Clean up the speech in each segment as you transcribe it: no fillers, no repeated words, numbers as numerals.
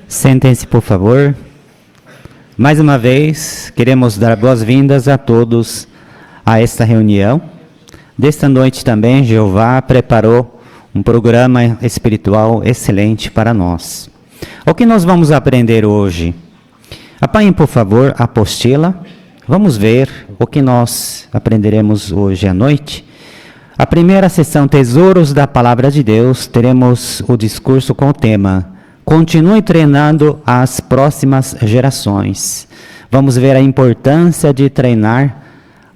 Sentem-se, por favor. Mais uma vez, queremos dar boas-vindas a todos a esta reunião. Desta noite também, Jeová preparou um programa espiritual excelente para nós. O que nós vamos aprender hoje? Apanhem, por favor, a apostila. Vamos ver o que nós aprenderemos hoje à noite. A primeira sessão, Tesouros da Palavra de Deus, teremos o discurso com o tema Continue treinando as próximas gerações. Vamos ver a importância de treinar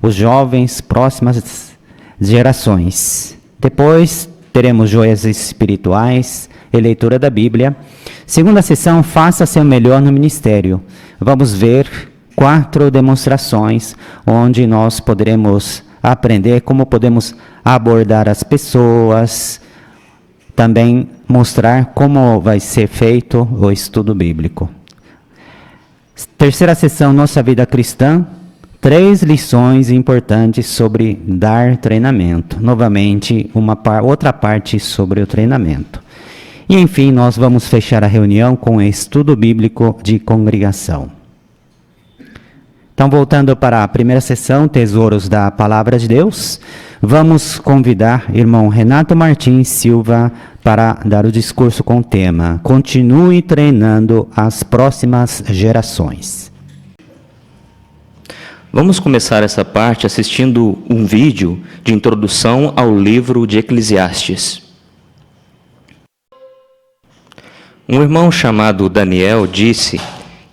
os jovens próximas gerações. Depois teremos joias espirituais e leitura da Bíblia. Segunda sessão, Faça seu melhor no ministério. Vamos ver 4 demonstrações onde nós poderemos aprender como podemos abordar as pessoas, também mostrar como vai ser feito o estudo bíblico. Terceira sessão, Nossa Vida Cristã, 3 lições importantes sobre dar treinamento. Novamente, outra parte sobre o treinamento. E, enfim, nós vamos fechar a reunião com o estudo bíblico de congregação. Então, voltando para a primeira sessão, Tesouros da Palavra de Deus, vamos convidar irmão Renato Martins Silva para dar o discurso com o tema Continue treinando as próximas gerações. Vamos começar essa parte assistindo um vídeo de introdução ao livro de Eclesiastes. Um irmão chamado Daniel disse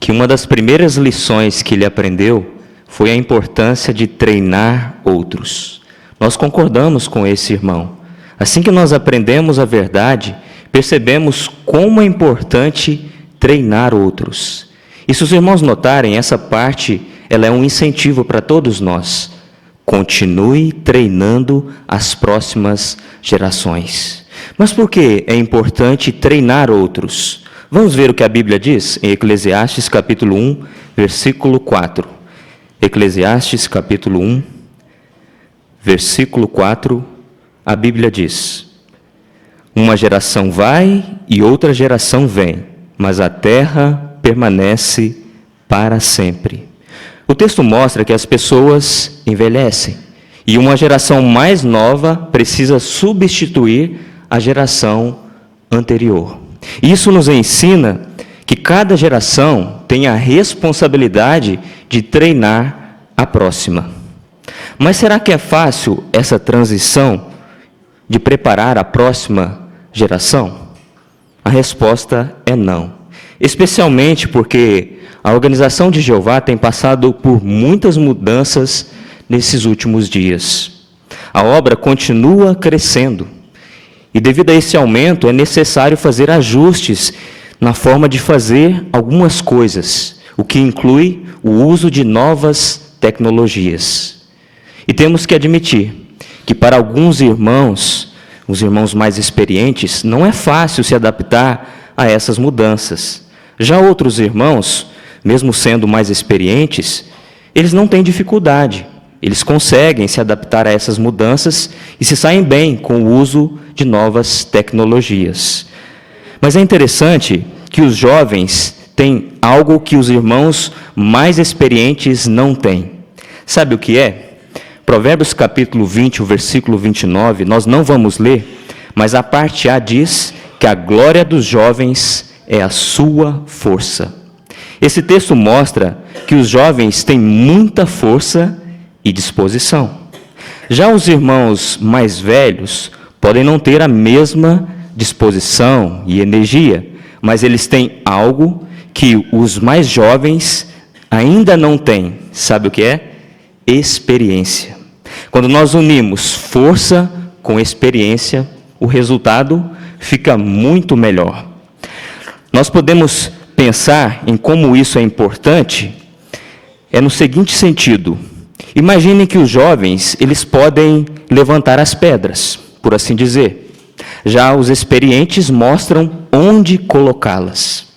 que uma das primeiras lições que ele aprendeu foi a importância de treinar outros. Nós concordamos com esse irmão. Assim que nós aprendemos a verdade, percebemos como é importante treinar outros. E se os irmãos notarem, essa parte ela é um incentivo para todos nós. Continue treinando as próximas gerações. Mas por que é importante treinar outros? Vamos ver o que a Bíblia diz em Eclesiastes capítulo 1, versículo 4. Eclesiastes capítulo 1, versículo 4, a Bíblia diz: Uma geração vai e outra geração vem, mas a terra permanece para sempre. O texto mostra que as pessoas envelhecem e uma geração mais nova precisa substituir a geração anterior. Isso nos ensina que cada geração tem a responsabilidade de treinar a próxima. Mas será que é fácil essa transição de preparar a próxima geração? A resposta é não. Especialmente porque a Organização de Jeová tem passado por muitas mudanças nesses últimos dias. A obra continua crescendo. E devido a esse aumento, é necessário fazer ajustes na forma de fazer algumas coisas, o que inclui o uso de novas tecnologias. E temos que admitir que para alguns irmãos, os irmãos mais experientes, não é fácil se adaptar a essas mudanças. Já outros irmãos, mesmo sendo mais experientes, eles não têm dificuldade. Eles conseguem se adaptar a essas mudanças e se saem bem com o uso de novas tecnologias. Mas é interessante que os jovens têm algo que os irmãos mais experientes não têm. Sabe o que é? Provérbios capítulo 20, o versículo 29, nós não vamos ler, mas a parte A diz que a glória dos jovens é a sua força. Esse texto mostra que os jovens têm muita força e disposição. Já os irmãos mais velhos podem não ter a mesma disposição e energia, mas eles têm algo que os mais jovens ainda não têm. Sabe o que é? Experiência. Quando nós unimos força com experiência, o resultado fica muito melhor. Nós podemos pensar em como isso é importante, no seguinte sentido. Imagine que os jovens, eles podem levantar as pedras, por assim dizer. Já os experientes mostram onde colocá-las.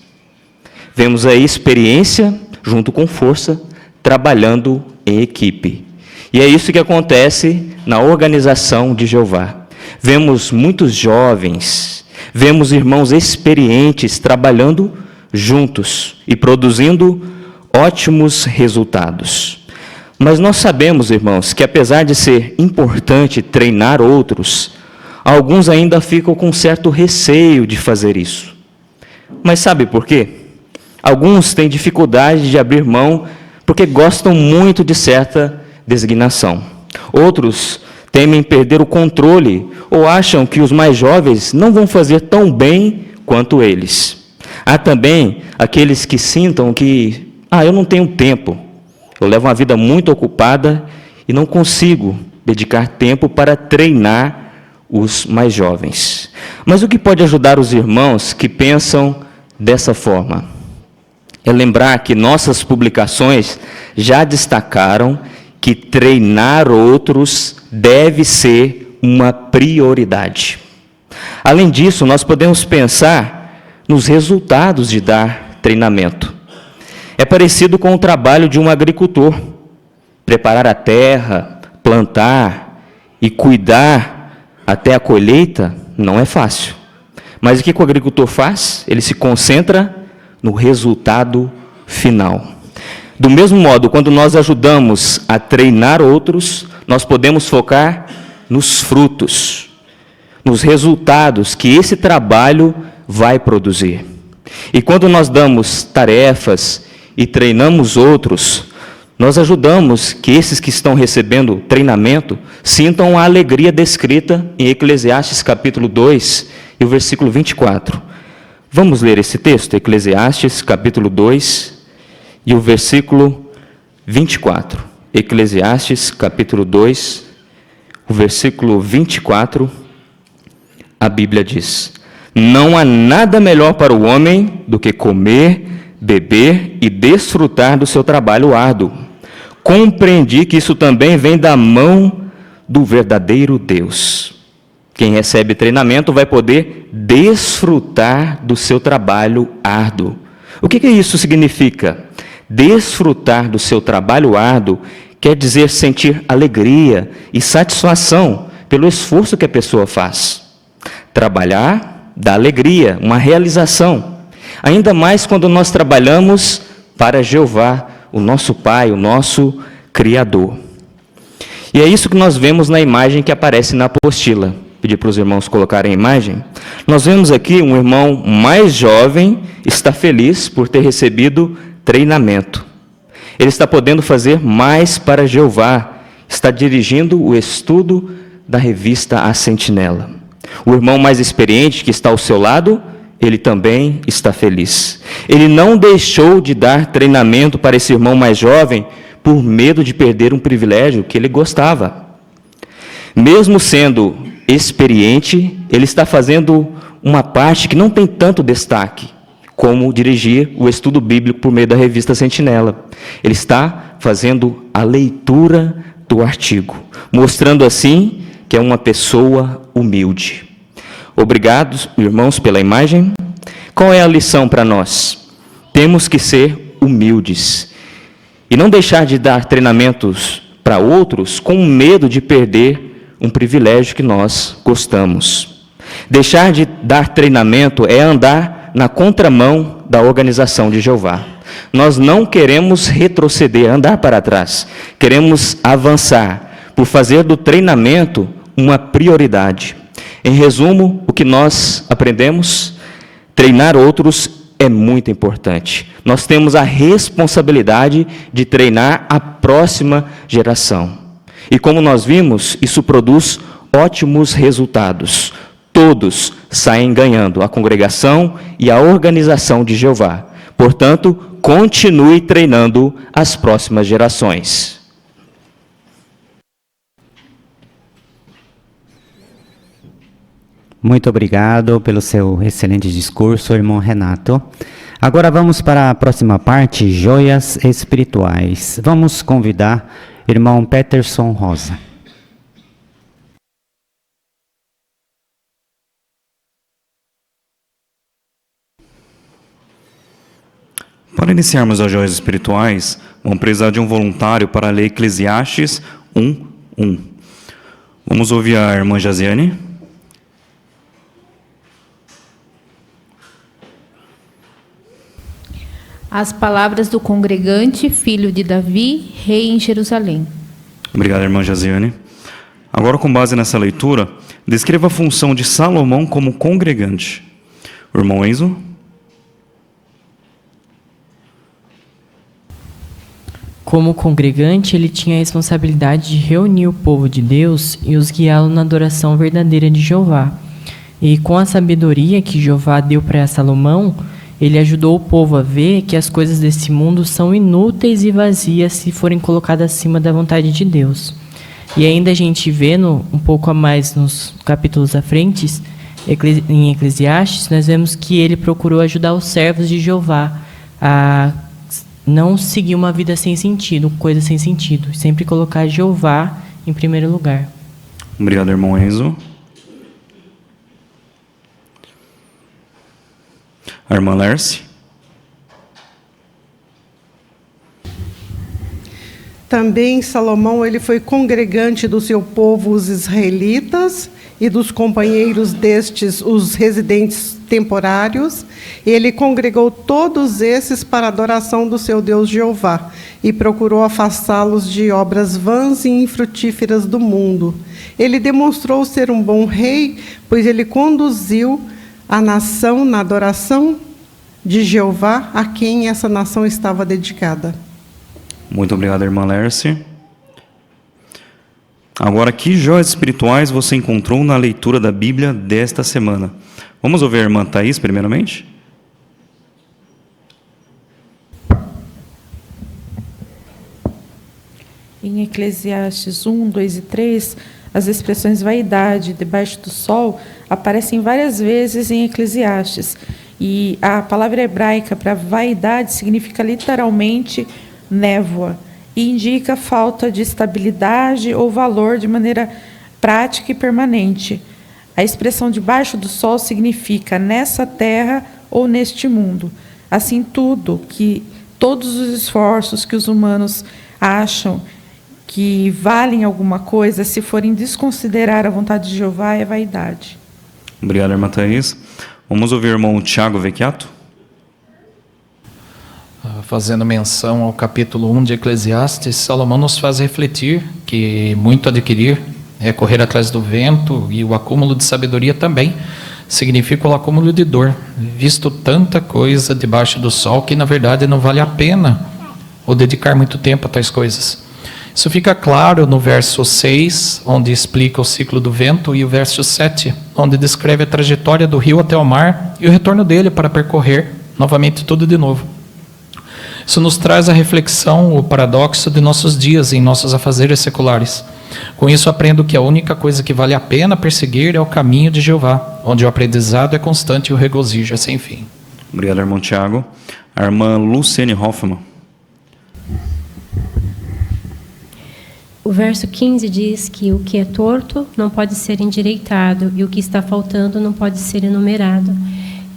Vemos aí experiência junto com força, trabalhando em equipe. E é isso que acontece na Organização de Jeová. Vemos muitos jovens, vemos irmãos experientes trabalhando juntos e produzindo ótimos resultados. Mas nós sabemos, irmãos, que apesar de ser importante treinar outros, alguns ainda ficam com certo receio de fazer isso. Mas sabe por quê? Alguns têm dificuldade de abrir mão porque gostam muito de certa designação. Outros temem perder o controle ou acham que os mais jovens não vão fazer tão bem quanto eles. Há também aqueles que sintam que, eu não tenho tempo, eu levo uma vida muito ocupada e não consigo dedicar tempo para treinar os mais jovens. Mas o que pode ajudar os irmãos que pensam dessa forma? É lembrar que nossas publicações já destacaram que treinar outros deve ser uma prioridade. Além disso, nós podemos pensar nos resultados de dar treinamento. É parecido com o trabalho de um agricultor. Preparar a terra, plantar e cuidar até a colheita não é fácil. Mas o que o agricultor faz? Ele se concentra no resultado final. Do mesmo modo, quando nós ajudamos a treinar outros, nós podemos focar nos frutos, nos resultados que esse trabalho vai produzir. E quando nós damos tarefas e treinamos outros, nós ajudamos que esses que estão recebendo treinamento sintam a alegria descrita em Eclesiastes capítulo 2 e o versículo 24. Vamos ler esse texto, Eclesiastes capítulo 2 e o versículo 24. Eclesiastes capítulo 2, o versículo 24, a Bíblia diz: não há nada melhor para o homem do que comer, beber e desfrutar do seu trabalho árduo. Compreendi que isso também vem da mão do verdadeiro Deus. Quem recebe treinamento vai poder desfrutar do seu trabalho árduo. O que isso significa? Desfrutar do seu trabalho árduo quer dizer sentir alegria e satisfação pelo esforço que a pessoa faz. Trabalhar dá alegria, uma realização. Ainda mais quando nós trabalhamos para Jeová, o nosso Pai, o nosso Criador. E é isso que nós vemos na imagem que aparece na apostila. Pedir para os irmãos colocarem a imagem. Nós vemos aqui um irmão mais jovem está feliz por ter recebido treinamento. Ele está podendo fazer mais para Jeová. Está dirigindo o estudo da revista A Sentinela. O irmão mais experiente que está ao seu lado, ele também está feliz. Ele não deixou de dar treinamento para esse irmão mais jovem por medo de perder um privilégio que ele gostava. Mesmo sendo experiente, ele está fazendo uma parte que não tem tanto destaque, como dirigir o estudo bíblico por meio da revista Sentinela. Ele está fazendo a leitura do artigo, mostrando assim que é uma pessoa humilde. Obrigado, irmãos, pela imagem. Qual é a lição para nós? Temos que ser humildes e não deixar de dar treinamentos para outros com medo de perder um privilégio que nós gostamos. Deixar de dar treinamento é andar na contramão da organização de Jeová. Nós não queremos retroceder, andar para trás. Queremos avançar, por fazer do treinamento uma prioridade. Em resumo, o que nós aprendemos? Treinar outros é muito importante. Nós temos a responsabilidade de treinar a próxima geração. E como nós vimos, isso produz ótimos resultados. Todos saem ganhando, a congregação e a organização de Jeová. Portanto, continue treinando as próximas gerações. Muito obrigado pelo seu excelente discurso, irmão Renato. Agora vamos para a próxima parte, joias espirituais. Vamos convidar irmão Peterson Rosa. Para iniciarmos as joias espirituais, vamos precisar de um voluntário para ler Eclesiastes 1:1. Vamos ouvir a irmã Jaziane. As palavras do congregante, filho de Davi, rei em Jerusalém. Obrigado, irmã Jaziane. Agora, com base nessa leitura, descreva a função de Salomão como congregante. O irmão Enzo. Como congregante, ele tinha a responsabilidade de reunir o povo de Deus e os guiá-lo na adoração verdadeira de Jeová. E com a sabedoria que Jeová deu para Salomão, ele ajudou o povo a ver que as coisas desse mundo são inúteis e vazias se forem colocadas acima da vontade de Deus. E ainda a gente vê, um pouco a mais nos capítulos à frente, em Eclesiastes, nós vemos que ele procurou ajudar os servos de Jeová a não seguir uma vida sem sentido, coisa sem sentido. Sempre colocar Jeová em primeiro lugar. Obrigado, irmão Enzo. A irmã Lerce. Também Salomão ele foi congregante do seu povo, os israelitas, e dos companheiros destes, os residentes temporários. Ele congregou todos esses para a adoração do seu Deus Jeová e procurou afastá-los de obras vãs e infrutíferas do mundo. Ele demonstrou ser um bom rei, pois ele conduziu a nação na adoração de Jeová, a quem essa nação estava dedicada. Muito obrigado, irmã Lerce. Agora, que joias espirituais você encontrou na leitura da Bíblia desta semana? Vamos ouvir a irmã Thaís, primeiramente? Em Eclesiastes 1, 2 e 3, as expressões vaidade, debaixo do sol, aparecem várias vezes em Eclesiastes. E a palavra hebraica para vaidade significa literalmente névoa e indica falta de estabilidade ou valor de maneira prática e permanente. A expressão debaixo do sol significa nessa terra ou neste mundo. Assim, todos os esforços que os humanos acham que valem alguma coisa, se forem desconsiderar a vontade de Jeová, é vaidade. Obrigado, irmã Thaís. Vamos ouvir o irmão Tiago Vecchiato. Fazendo menção ao capítulo 1 de Eclesiastes, Salomão nos faz refletir que muito adquirir é correr atrás do vento, e o acúmulo de sabedoria também significa o acúmulo de dor, visto tanta coisa debaixo do sol que na verdade não vale a pena ou dedicar muito tempo a tais coisas. Isso fica claro no verso 6, onde explica o ciclo do vento, e o verso 7, onde descreve a trajetória do rio até o mar e o retorno dele para percorrer novamente tudo de novo. Isso nos traz a reflexão, o paradoxo de nossos dias em nossos afazeres seculares. Com isso, aprendo que a única coisa que vale a pena perseguir é o caminho de Jeová, onde o aprendizado é constante e o regozijo é sem fim. Obrigado, irmão Tiago. A irmã Luciene Hoffmann. O verso 15 diz que o que é torto não pode ser endireitado e o que está faltando não pode ser enumerado.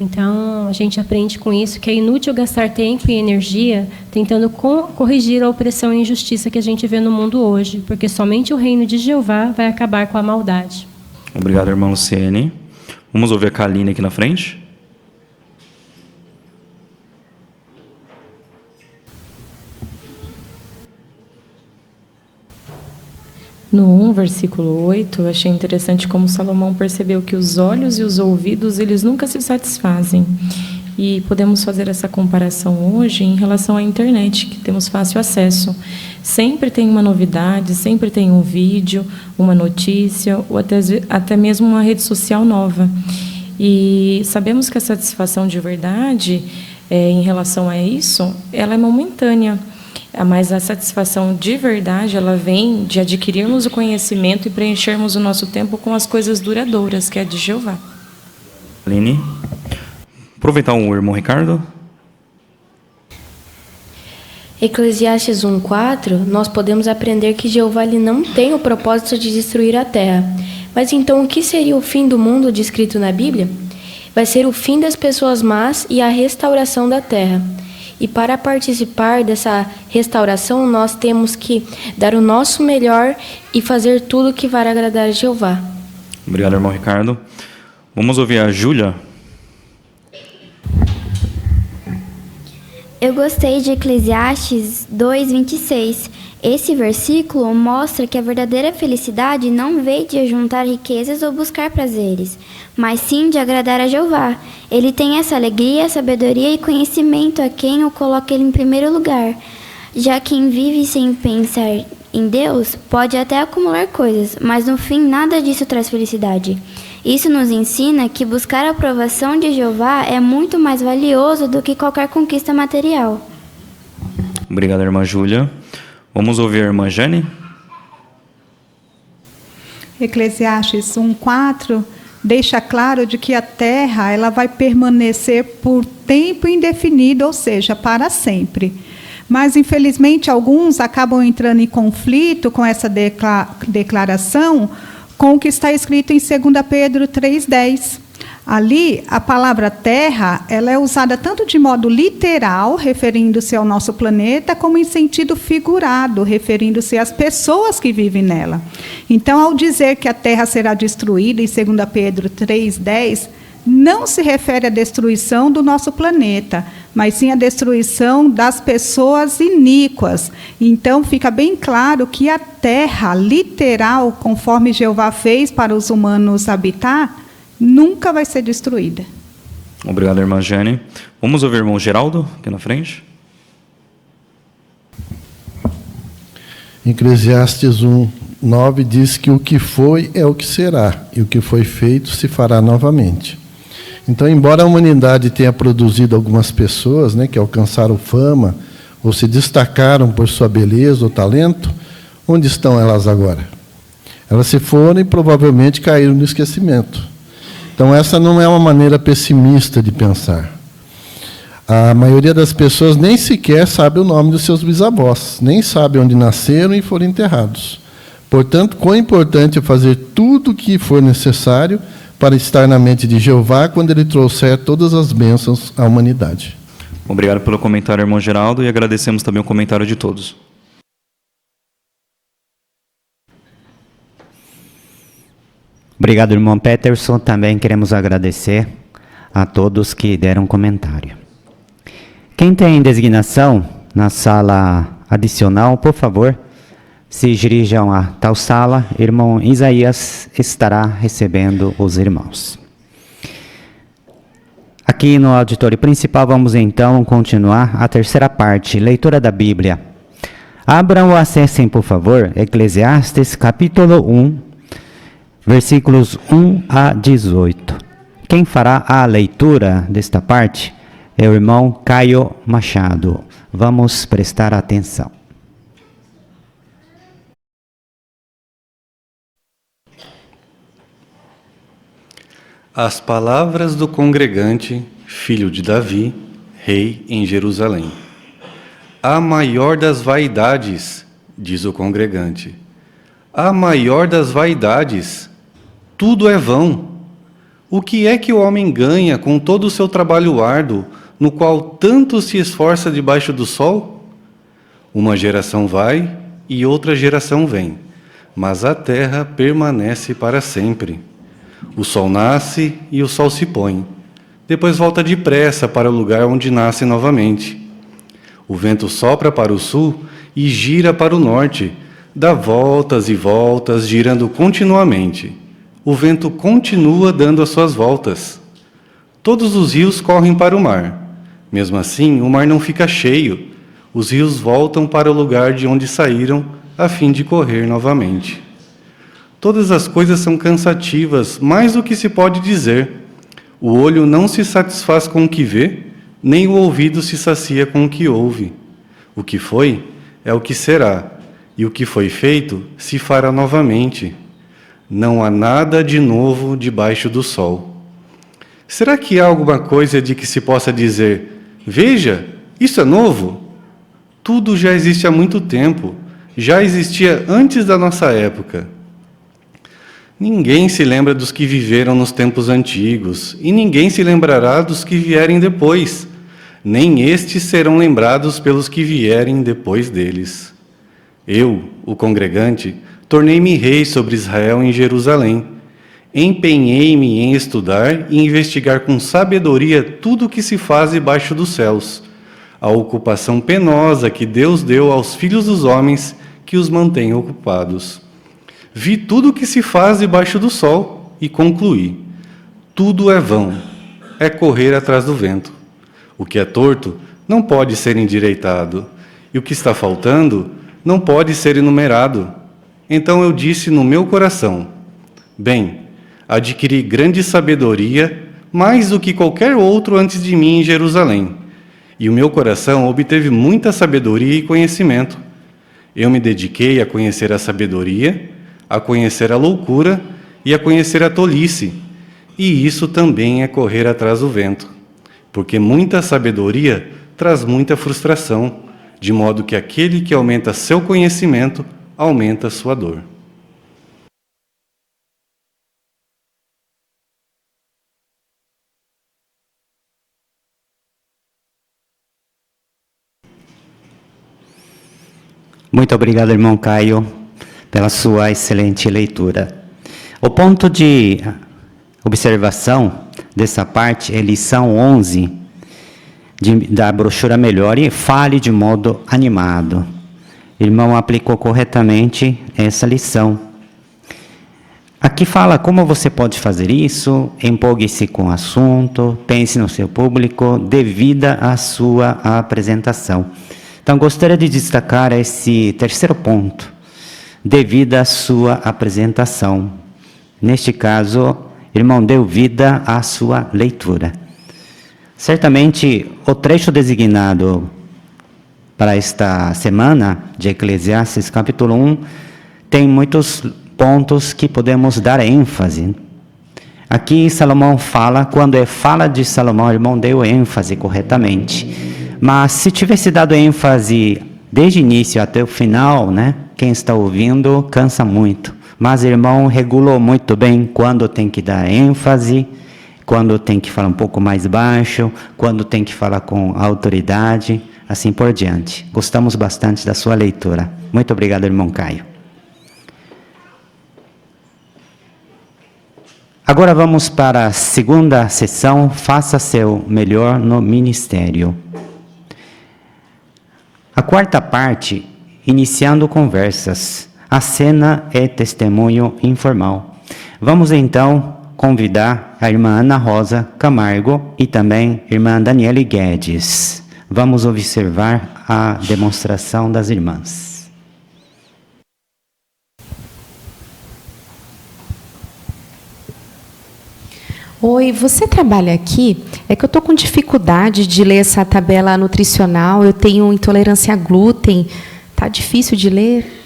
Então, a gente aprende com isso que é inútil gastar tempo e energia tentando corrigir a opressão e injustiça que a gente vê no mundo hoje, porque somente o reino de Jeová vai acabar com a maldade. Obrigado, irmã Luciene. Vamos ouvir a Kaline aqui na frente. No 1, versículo 8, eu achei interessante como Salomão percebeu que os olhos e os ouvidos, eles nunca se satisfazem. E podemos fazer essa comparação hoje em relação à internet, que temos fácil acesso. Sempre tem uma novidade, sempre tem um vídeo, uma notícia, ou até mesmo uma rede social nova. E sabemos que a satisfação de verdade, em relação a isso, ela é momentânea. Mas a satisfação de verdade, ela vem de adquirirmos o conhecimento e preenchermos o nosso tempo com as coisas duradouras, que é de Jeová. Aline, aproveitar o irmão Ricardo. Eclesiastes 1:4, nós podemos aprender que Jeová ele não tem o propósito de destruir a terra. Mas então, o que seria o fim do mundo descrito na Bíblia? Vai ser o fim das pessoas más e a restauração da terra. E para participar dessa restauração, nós temos que dar o nosso melhor e fazer tudo que vai agradar a Jeová. Obrigado, irmão Ricardo. Vamos ouvir a Júlia. Eu gostei de Eclesiastes 2:26. Esse versículo mostra que a verdadeira felicidade não veio de juntar riquezas ou buscar prazeres, mas sim de agradar a Jeová. Ele tem essa alegria, sabedoria e conhecimento a quem o coloca ele em primeiro lugar. Já quem vive sem pensar em Deus pode até acumular coisas, mas no fim nada disso traz felicidade. Isso nos ensina que buscar a aprovação de Jeová é muito mais valioso do que qualquer conquista material. Obrigado, irmã Júlia. Vamos ouvir a irmã Jane? Eclesiastes 1:4 deixa claro de que a terra ela vai permanecer por tempo indefinido, ou seja, para sempre. Mas, infelizmente, alguns acabam entrando em conflito com essa declaração com o que está escrito em 2 Pedro 3:10. Ali, a palavra terra ela é usada tanto de modo literal, referindo-se ao nosso planeta, como em sentido figurado, referindo-se às pessoas que vivem nela. Então, ao dizer que a terra será destruída, em 2 Pedro 3:10, não se refere à destruição do nosso planeta, mas sim à destruição das pessoas iníquas. Então, fica bem claro que a terra, literal, conforme Jeová fez para os humanos habitar, nunca vai ser destruída. Obrigado, irmã Jane. Vamos ouvir o irmão Geraldo, aqui na frente. Eclesiastes 1:9 diz que o que foi é o que será, e o que foi feito se fará novamente. Então, embora a humanidade tenha produzido algumas pessoas, que alcançaram fama ou se destacaram por sua beleza ou talento, onde estão elas agora? Elas se foram e provavelmente caíram no esquecimento. Então, essa não é uma maneira pessimista de pensar. A maioria das pessoas nem sequer sabe o nome dos seus bisavós, nem sabe onde nasceram e foram enterrados. Portanto, quão importante é fazer tudo o que for necessário para estar na mente de Jeová quando Ele trouxer todas as bênçãos à humanidade. Obrigado pelo comentário, irmão Geraldo, e agradecemos também o comentário de todos. Obrigado, irmão Peterson. Também queremos agradecer a todos que deram comentário. Quem tem designação na sala adicional, por favor, se dirijam a tal sala. Irmão Isaías estará recebendo os irmãos. Aqui no auditório principal, vamos então continuar a terceira parte, leitura da Bíblia. Abram ou acessem, por favor, Eclesiastes capítulo 1, versículos 1 a 18. Quem fará a leitura desta parte é o irmão Caio Machado. Vamos prestar atenção. As palavras do congregante, filho de Davi, rei em Jerusalém. A maior das vaidades, diz o congregante, a maior das vaidades, tudo é vão. O que é que o homem ganha com todo o seu trabalho árduo, no qual tanto se esforça debaixo do sol? Uma geração vai e outra geração vem, mas a terra permanece para sempre. O sol nasce e o sol se põe. Depois volta depressa para o lugar onde nasce novamente. O vento sopra para o sul e gira para o norte, dá voltas e voltas, girando continuamente. O vento continua dando as suas voltas. Todos os rios correm para o mar. Mesmo assim, o mar não fica cheio. Os rios voltam para o lugar de onde saíram, a fim de correr novamente. Todas as coisas são cansativas, mais do que se pode dizer. O olho não se satisfaz com o que vê, nem o ouvido se sacia com o que ouve. O que foi é o que será, e o que foi feito se fará novamente. Não há nada de novo debaixo do sol. Será que há alguma coisa de que se possa dizer, veja, isso é novo? Tudo já existe há muito tempo, já existia antes da nossa época. Ninguém se lembra dos que viveram nos tempos antigos, e ninguém se lembrará dos que vierem depois, nem estes serão lembrados pelos que vierem depois deles. Eu, o congregante, tornei-me rei sobre Israel em Jerusalém. Empenhei-me em estudar e investigar com sabedoria tudo o que se faz debaixo dos céus. a ocupação penosa que Deus deu aos filhos dos homens que os mantêm ocupados. Vi tudo o que se faz debaixo do sol e concluí: tudo é vão, é correr atrás do vento. O que é torto não pode ser endireitado, e o que está faltando não pode ser enumerado. Então eu disse no meu coração: bem, adquiri grande sabedoria, mais do que qualquer outro antes de mim em Jerusalém. E o meu coração obteve muita sabedoria e conhecimento. Eu me dediquei a conhecer a sabedoria, a conhecer a loucura e a conhecer a tolice. E isso também é correr atrás do vento. Porque muita sabedoria traz muita frustração, de modo que aquele que aumenta seu conhecimento, aumenta sua dor. Muito obrigado, irmão Caio, pela sua excelente leitura. O ponto de observação dessa parte é lição 11 da brochura Melhore, fale de modo animado. Irmão aplicou corretamente essa lição. Aqui fala como você pode fazer isso, empolgue-se com o assunto, pense no seu público, dê vida à sua apresentação. Então, gostaria de destacar esse terceiro ponto, dê vida à sua apresentação. Neste caso, irmão, deu vida à sua leitura. Certamente, o trecho designado para esta semana de Eclesiastes, capítulo 1, tem muitos pontos que podemos dar ênfase. Aqui, Salomão fala, quando fala de Salomão, o irmão deu ênfase corretamente. Mas se tivesse dado ênfase desde o início até o final, né? Quem está ouvindo cansa muito. Mas o irmão regulou muito bem quando tem que dar ênfase, quando tem que falar um pouco mais baixo, quando tem que falar com autoridade, assim por diante. Gostamos bastante da sua leitura. Muito obrigado, irmão Caio. Agora vamos para a segunda sessão, faça seu melhor no ministério. A quarta parte, iniciando conversas. A cena é testemunho informal. Vamos então convidar a irmã Ana Rosa Camargo e também a irmã Daniele Guedes. Vamos observar a demonstração das irmãs. Oi, você trabalha aqui? É que eu estou com dificuldade de ler essa tabela nutricional, eu tenho intolerância a glúten, tá difícil de ler?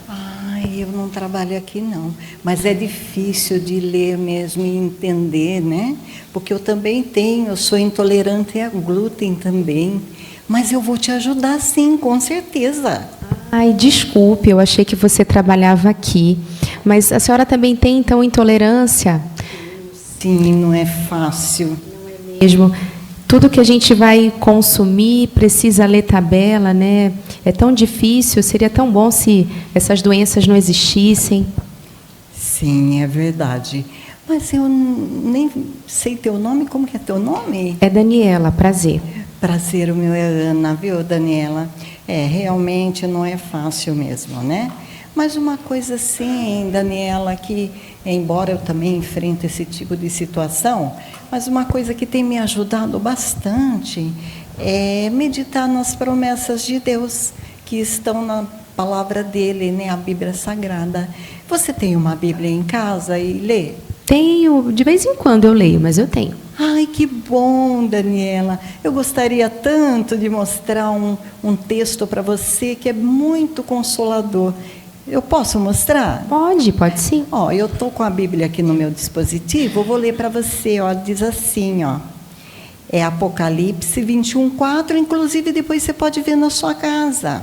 Ai, eu não trabalho aqui não, mas é difícil de ler mesmo e entender, né? Porque eu também tenho, eu sou intolerante a glúten também, mas eu vou te ajudar sim, com certeza. Ai, desculpe, eu achei que você trabalhava aqui, mas a senhora também tem então intolerância? Sim, não é fácil. Não é mesmo. Tudo que a gente vai consumir precisa ler tabela, né? É tão difícil, seria tão bom se essas doenças não existissem. Sim, é verdade. Mas eu nem sei teu nome, como que é teu nome? É Daniela, prazer. Prazer, o meu é Ana, viu, Daniela? É, realmente não é fácil mesmo, né? Mas uma coisa sim, Daniela, que embora eu também enfrente esse tipo de situação, mas uma coisa que tem me ajudado bastante é meditar nas promessas de Deus que estão na palavra dele, né, a Bíblia Sagrada. Você tem uma Bíblia em casa e lê? Tenho, de vez em quando eu leio, mas eu tenho. Ai, que bom, Daniela. Eu gostaria tanto de mostrar um texto para você que é muito consolador. Eu posso mostrar? Pode sim. Ó, eu estou com a Bíblia aqui no meu dispositivo, eu vou ler para você, ó, diz assim, ó. É Apocalipse 21:4, inclusive depois você pode ver na sua casa.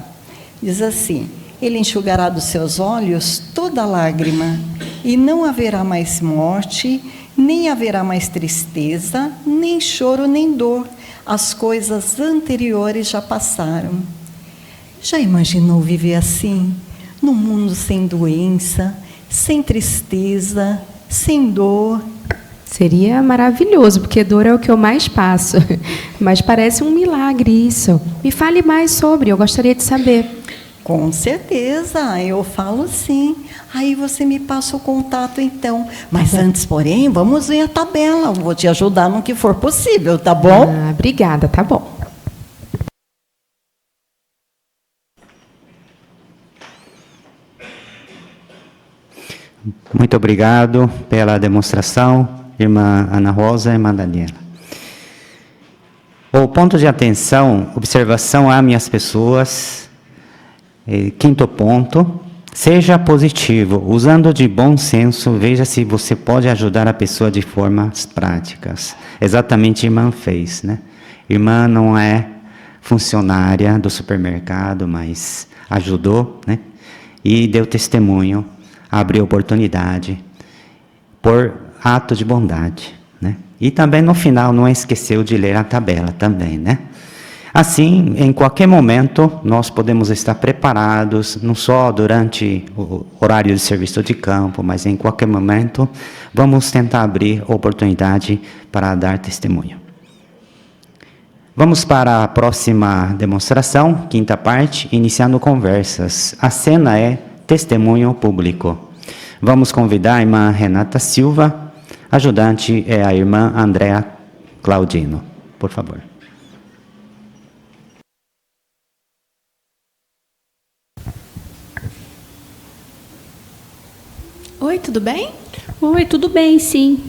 Diz assim: Ele enxugará dos seus olhos toda lágrima, e não haverá mais morte, nem haverá mais tristeza, nem choro, nem dor. As coisas anteriores já passaram. Já imaginou viver assim? Num mundo sem doença, sem tristeza, sem dor. Seria maravilhoso, porque dor é o que eu mais passo. Mas parece um milagre isso. Me fale mais sobre, eu gostaria de saber. Com certeza, eu falo sim. Aí você me passa o contato então. Mas antes, porém, vamos ver a tabela. Eu vou te ajudar no que for possível, tá bom? Obrigada, tá bom. Muito obrigado pela demonstração, irmã Ana Rosa e irmã Daniela. O ponto de atenção, observação, ame as pessoas. Quinto ponto, seja positivo, usando de bom senso, veja se você pode ajudar a pessoa de formas práticas. Exatamente a irmã fez, né? Irmã não é funcionária do supermercado, mas ajudou, né? E deu testemunho, abriu oportunidade, por ato de bondade, né? E também no final não esqueceu de ler a tabela também, né? Assim, em qualquer momento, nós podemos estar preparados, não só durante o horário de serviço de campo, mas em qualquer momento, vamos tentar abrir oportunidade para dar testemunho. Vamos para a próxima demonstração, quinta parte, iniciando conversas. A cena é testemunho público. Vamos convidar a irmã Renata Silva, ajudante é a irmã Andréa Claudino, por favor. Oi, tudo bem? Oi, tudo bem, sim.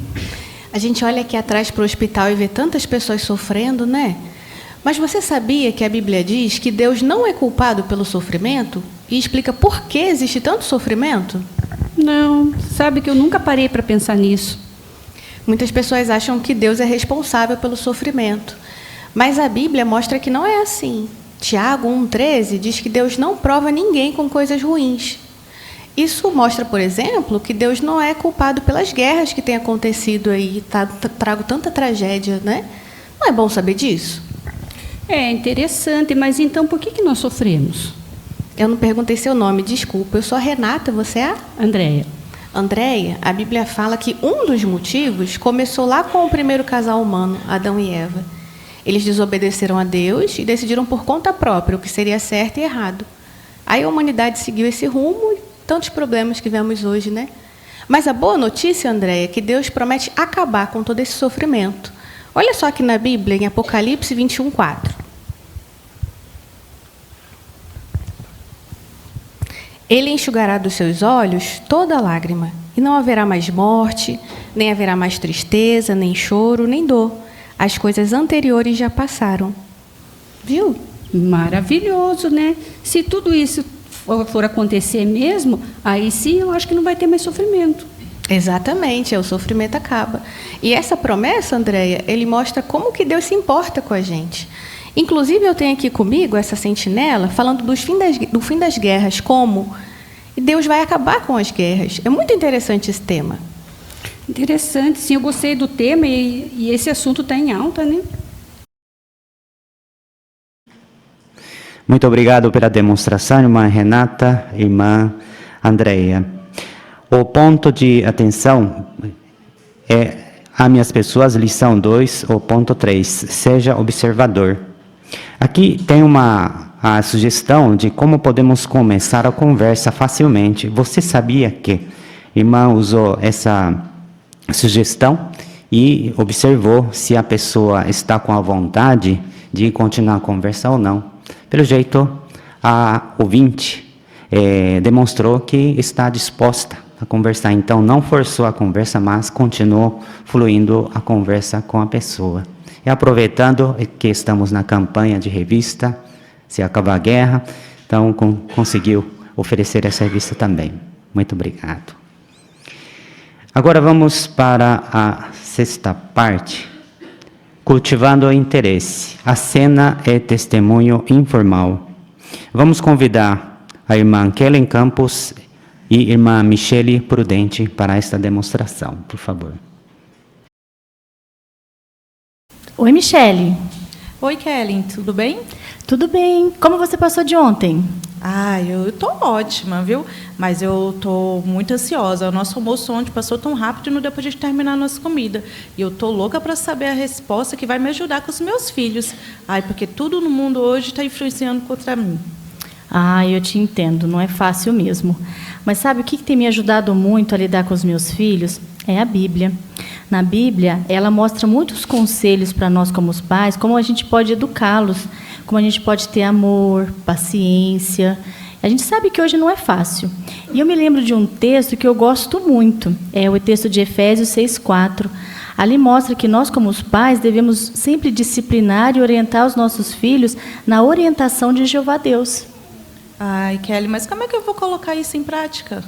A gente olha aqui atrás para o hospital e vê tantas pessoas sofrendo, né? Mas você sabia que a Bíblia diz que Deus não é culpado pelo sofrimento e explica por que existe tanto sofrimento? Não, sabe que eu nunca parei para pensar nisso. Muitas pessoas acham que Deus é responsável pelo sofrimento, mas a Bíblia mostra que não é assim. Tiago 1,13 diz que Deus não prova ninguém com coisas ruins. Isso mostra, por exemplo, que Deus não é culpado pelas guerras que têm acontecido aí, trago tanta tragédia, né? Não é bom saber disso? É interessante, mas então por que nós sofremos? Eu não perguntei seu nome, desculpa. Eu sou a Renata, você é? Andréia. Andréia, a Bíblia fala que um dos motivos começou lá com o primeiro casal humano, Adão e Eva. Eles desobedeceram a Deus e decidiram por conta própria o que seria certo e errado. Aí a humanidade seguiu esse rumo e tantos problemas que vemos hoje, né? Mas a boa notícia, Andréia, é que Deus promete acabar com todo esse sofrimento. Olha só aqui na Bíblia, em Apocalipse 21:4. Ele enxugará dos seus olhos toda lágrima, e não haverá mais morte, nem haverá mais tristeza, nem choro, nem dor. As coisas anteriores já passaram. Viu? Maravilhoso, né? Se tudo isso for acontecer mesmo, aí sim eu acho que não vai ter mais sofrimento. Exatamente, o sofrimento acaba. E essa promessa, Andréia, ele mostra como que Deus se importa com a gente. Inclusive, eu tenho aqui comigo essa sentinela falando do fim das guerras, como Deus vai acabar com as guerras. É muito interessante esse tema. Interessante, sim, eu gostei do tema e esse assunto está em alta, né? Muito obrigado pela demonstração, irmã Renata, irmã Andréia. O ponto de atenção é ame as pessoas, lição 2, o ponto 3, seja observador. Aqui tem a sugestão de como podemos começar a conversa facilmente. Você sabia que a irmã usou essa sugestão e observou se a pessoa está com a vontade de continuar a conversa ou não. Pelo jeito, a ouvinte demonstrou que está disposta a conversar. Então, não forçou a conversa, mas continuou fluindo a conversa com a pessoa. E aproveitando que estamos na campanha de revista, Se Acabar a Guerra, então conseguiu oferecer essa revista também. Muito obrigado. Agora vamos para a sexta parte. Cultivando o interesse. A cena é testemunho informal. Vamos convidar a irmã Kellen Campos e irmã Michele Prudente para esta demonstração, por favor. Oi, Michele. Oi, Kellen, tudo bem? Tudo bem. Como você passou de ontem? Eu tô ótima, viu? Mas eu tô muito ansiosa. O nosso almoço ontem passou tão rápido e não deu pra gente terminar a nossa comida. E eu tô louca para saber a resposta que vai me ajudar com os meus filhos. Porque tudo no mundo hoje está influenciando contra mim. Eu te entendo, não é fácil mesmo. Mas sabe o que tem me ajudado muito a lidar com os meus filhos? É a Bíblia. Na Bíblia, ela mostra muitos conselhos para nós como os pais, como a gente pode educá-los, como a gente pode ter amor, paciência. A gente sabe que hoje não é fácil. E eu me lembro de um texto que eu gosto muito, é o texto de Efésios 6:4. Ali mostra que nós, como os pais, devemos sempre disciplinar e orientar os nossos filhos na orientação de Jeová Deus. Kelly, mas como é que eu vou colocar isso em prática?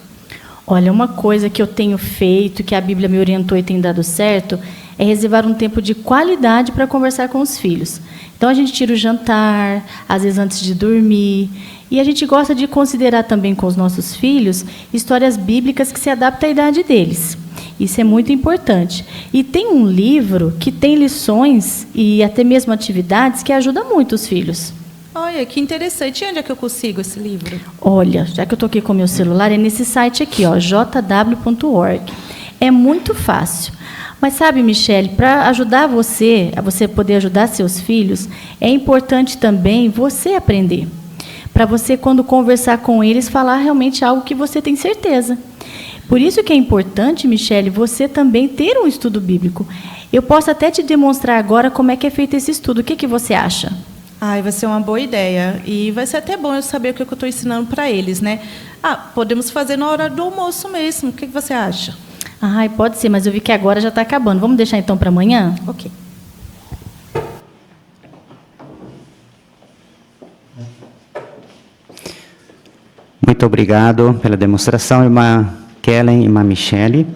Olha, uma coisa que eu tenho feito, que a Bíblia me orientou e tem dado certo, é reservar um tempo de qualidade para conversar com os filhos. Então, a gente tira o jantar, às vezes antes de dormir, e a gente gosta de considerar também com os nossos filhos histórias bíblicas que se adaptam à idade deles. Isso é muito importante. E tem um livro que tem lições e até mesmo atividades que ajudam muito os filhos. Olha, que interessante. E onde é que eu consigo esse livro? Olha, já que eu estou aqui com o meu celular, é nesse site aqui, jw.org. É muito fácil. Mas sabe, Michele, para ajudar você, a você poder ajudar seus filhos, é importante também você aprender. Para você, quando conversar com eles, falar realmente algo que você tem certeza. Por isso que é importante, Michele, você também ter um estudo bíblico. Eu posso até te demonstrar agora como é que é feito esse estudo. O que você acha? Vai ser uma boa ideia. E vai ser até bom eu saber o que eu estou ensinando para eles, né? Podemos fazer na hora do almoço mesmo. O que você acha? Pode ser, mas eu vi que agora já está acabando. Vamos deixar então para amanhã? Ok. Muito obrigado pela demonstração, irmã Kellen e irmã Michele.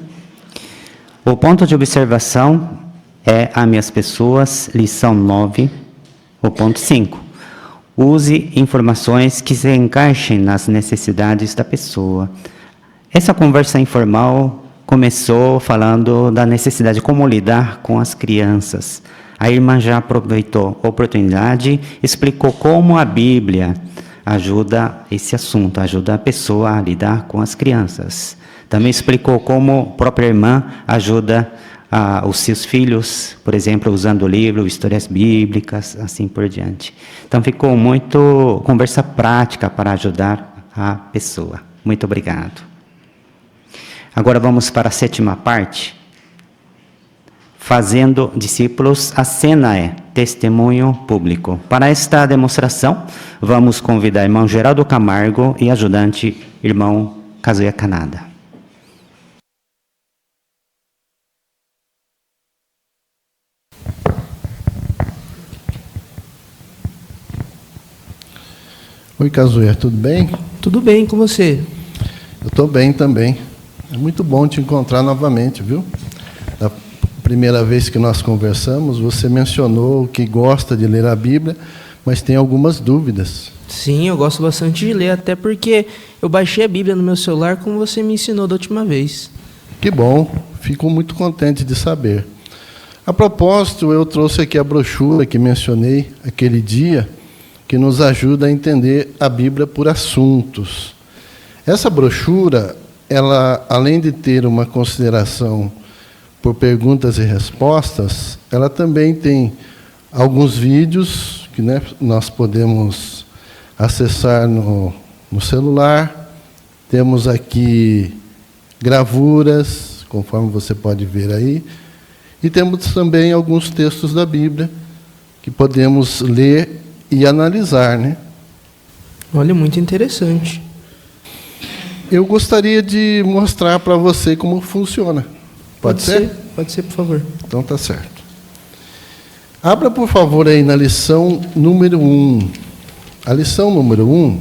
O ponto de observação é a minhas pessoas, lição 9, o ponto 5. Use informações que se encaixem nas necessidades da pessoa. Essa conversa informal começou falando da necessidade de como lidar com as crianças. A irmã já aproveitou a oportunidade, explicou como a Bíblia ajuda esse assunto, ajuda a pessoa a lidar com as crianças. Também explicou como a própria irmã ajuda os seus filhos, por exemplo, usando o livro, histórias bíblicas, assim por diante. Então, ficou muito conversa prática para ajudar a pessoa. Muito obrigado. Agora vamos para a 7ª parte. Fazendo discípulos, a cena é testemunho público. Para esta demonstração, vamos convidar irmão Geraldo Camargo e ajudante irmão Kazuya Kanada. Oi, Kazuya, tudo bem? Tudo bem, com você? Eu estou bem também. É muito bom te encontrar novamente, viu? Da primeira vez que nós conversamos, você mencionou que gosta de ler a Bíblia, mas tem algumas dúvidas. Sim, eu gosto bastante de ler, até porque eu baixei a Bíblia no meu celular, como você me ensinou da última vez. Que bom, fico muito contente de saber. A propósito, eu trouxe aqui a brochura que mencionei aquele dia, que nos ajuda a entender a Bíblia por assuntos. Essa brochura, ela, além de ter uma consideração por perguntas e respostas, ela também tem alguns vídeos que nós podemos acessar no celular. Temos aqui gravuras, conforme você pode ver aí, e temos também alguns textos da Bíblia que podemos ler e analisar, né? Olha, muito interessante. Eu gostaria de mostrar para você como funciona. Pode ser? Pode ser, por favor. Então tá certo. Abra, por favor, aí na lição número 1. A lição número 1,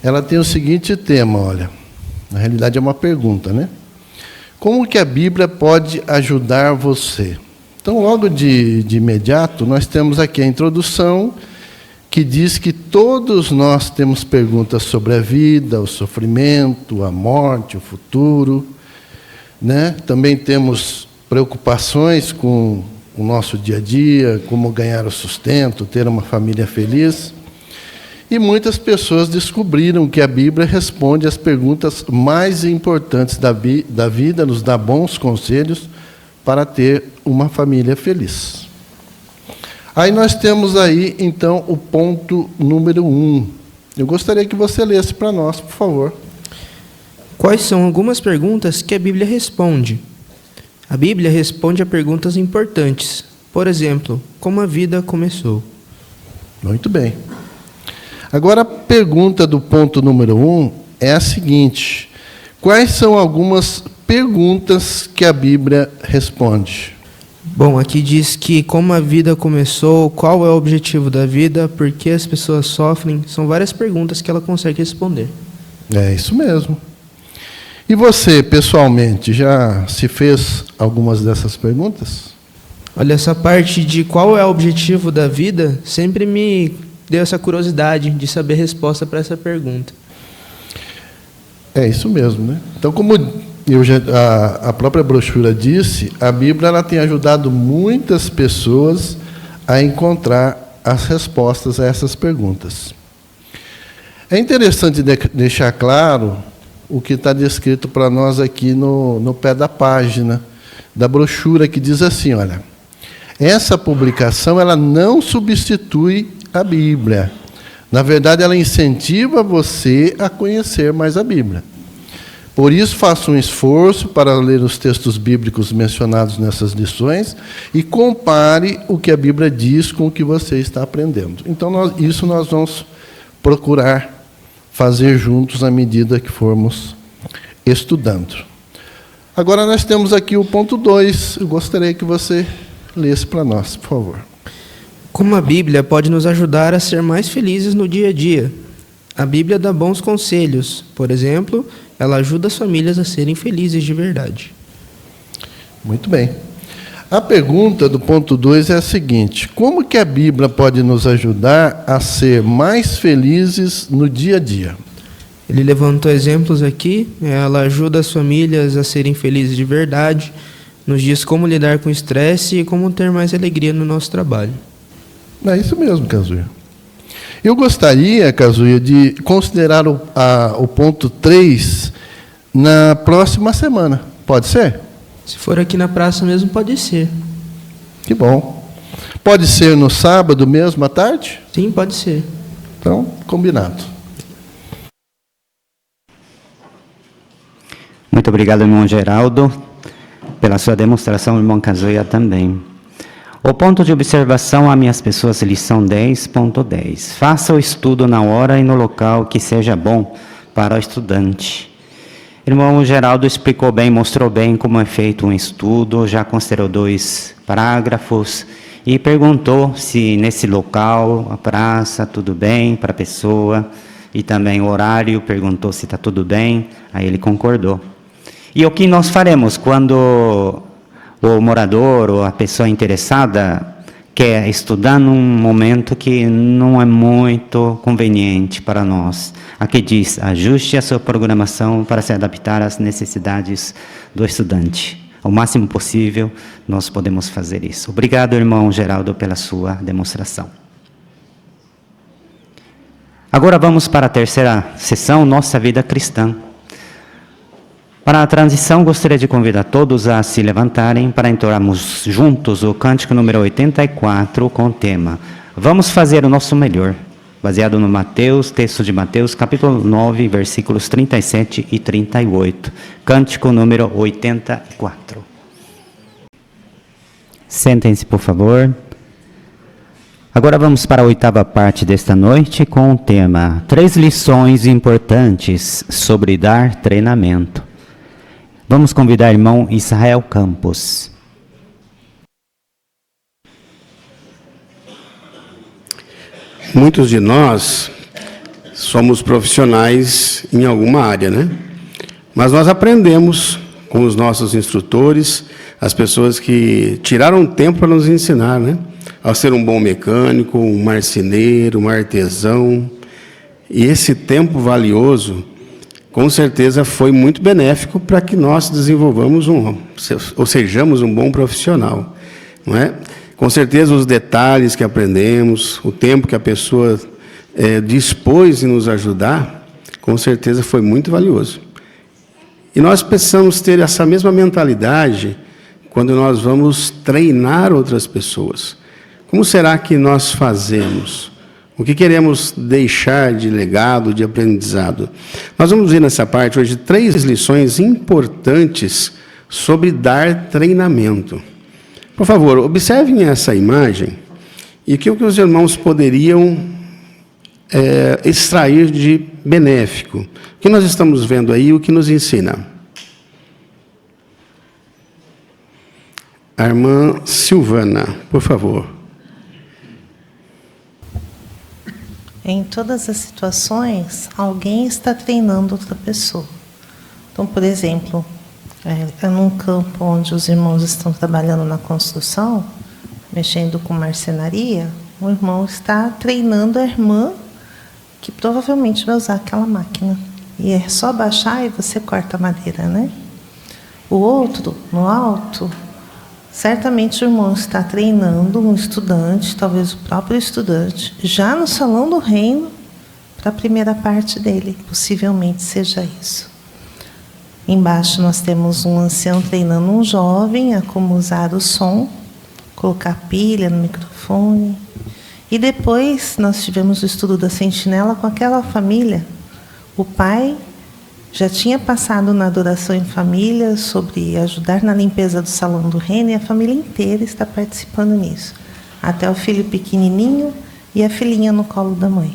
ela tem o seguinte tema, olha. Na realidade é uma pergunta, né? Como que a Bíblia pode ajudar você? Então, logo de imediato, nós temos aqui a introdução, que diz que todos nós temos perguntas sobre a vida, o sofrimento, a morte, o futuro, né? Também temos preocupações com o nosso dia a dia, como ganhar o sustento, ter uma família feliz. E muitas pessoas descobriram que a Bíblia responde às perguntas mais importantes da vida, nos dá bons conselhos para ter uma família feliz. Aí nós temos aí, então, o ponto número 1. Eu gostaria que você lesse para nós, por favor. Quais são algumas perguntas que a Bíblia responde? A Bíblia responde a perguntas importantes. Por exemplo, como a vida começou? Muito bem. Agora, a pergunta do ponto número 1 é a seguinte: quais são algumas perguntas que a Bíblia responde? Bom, aqui diz que como a vida começou, qual é o objetivo da vida, por que as pessoas sofrem. São várias perguntas que ela consegue responder. É isso mesmo. E você, pessoalmente, já se fez algumas dessas perguntas? Olha, essa parte de qual é o objetivo da vida sempre me deu essa curiosidade de saber a resposta para essa pergunta. É isso mesmo, né? Então, como a própria brochura disse, a Bíblia ela tem ajudado muitas pessoas a encontrar as respostas a essas perguntas. É interessante deixar claro o que está descrito para nós aqui no pé da página da brochura, que diz assim, olha, essa publicação ela não substitui a Bíblia. Na verdade, ela incentiva você a conhecer mais a Bíblia. Por isso, faça um esforço para ler os textos bíblicos mencionados nessas lições e compare o que a Bíblia diz com o que você está aprendendo. Então, isso nós vamos procurar fazer juntos à medida que formos estudando. Agora, nós temos aqui o ponto 2. Eu gostaria que você lesse para nós, por favor. Como a Bíblia pode nos ajudar a ser mais felizes no dia a dia? A Bíblia dá bons conselhos. Por exemplo, ela ajuda as famílias a serem felizes de verdade. Muito bem. A pergunta do ponto 2 é a seguinte: como que a Bíblia pode nos ajudar a ser mais felizes no dia a dia? Ele levantou exemplos aqui. Ela ajuda as famílias a serem felizes de verdade, nos diz como lidar com o estresse e como ter mais alegria no nosso trabalho. É isso mesmo, Kazuya. Eu gostaria, Kazuya, de considerar o ponto 3 na próxima semana. Pode ser? Se for aqui na praça mesmo, pode ser. Que bom. Pode ser no sábado mesmo, à tarde? Sim, pode ser. Então, combinado. Muito obrigado, irmão Geraldo, pela sua demonstração, irmão Kazuya também. O ponto de observação a minhas pessoas, lição 10.10. Faça o estudo na hora e no local que seja bom para o estudante. Irmão Geraldo explicou bem, mostrou bem como é feito um estudo, já considerou 2 parágrafos e perguntou se nesse local, a praça, tudo bem para a pessoa, e também o horário, perguntou se está tudo bem, aí ele concordou. E o que nós faremos quando o morador ou a pessoa interessada quer estudar num momento que não é muito conveniente para nós? Aqui diz, ajuste a sua programação para se adaptar às necessidades do estudante. Ao máximo possível, nós podemos fazer isso. Obrigado, irmão Geraldo, pela sua demonstração. Agora vamos para a terceira sessão, Nossa Vida Cristã. Para a transição, gostaria de convidar todos a se levantarem para entoarmos juntos o cântico número 84 com o tema Vamos fazer o nosso melhor, baseado no Mateus, texto de Mateus, capítulo 9, versículos 37 e 38. Cântico número 84. Sentem-se, por favor. Agora vamos para a 8ª parte desta noite com o tema 3 lições importantes sobre dar treinamento. Vamos convidar o irmão Israel Campos. Muitos de nós somos profissionais em alguma área, né? Mas nós aprendemos com os nossos instrutores, as pessoas que tiraram tempo para nos ensinar, né? A ser um bom mecânico, um marceneiro, um artesão. E esse tempo valioso, com certeza, foi muito benéfico para que nós desenvolvamos ou sejamos um bom profissional, não é? Com certeza, os detalhes que aprendemos, o tempo que a pessoa dispôs em nos ajudar, com certeza foi muito valioso. E nós precisamos ter essa mesma mentalidade quando nós vamos treinar outras pessoas. Como será que nós fazemos? O que queremos deixar de legado, de aprendizado? Nós vamos ver nessa parte hoje 3 lições importantes sobre dar treinamento. Por favor, observem essa imagem e o que os irmãos poderiam extrair de benéfico. O que nós estamos vendo aí, o que nos ensina? A irmã Silvana, por favor. Em todas as situações, alguém está treinando outra pessoa. Então, por exemplo, num campo onde os irmãos estão trabalhando na construção, mexendo com marcenaria, o irmão está treinando a irmã que provavelmente vai usar aquela máquina. E é só baixar e você corta a madeira, né? O outro, no alto, certamente o irmão está treinando um estudante, talvez o próprio estudante, já no salão do reino, para a primeira parte dele. Possivelmente seja isso. Embaixo nós temos um ancião treinando um jovem a como usar o som, colocar pilha no microfone. E depois nós tivemos o estudo da sentinela com aquela família. O pai já tinha passado na adoração em família sobre ajudar na limpeza do salão do reino e a família inteira está participando nisso. Até o filho pequenininho e a filhinha no colo da mãe.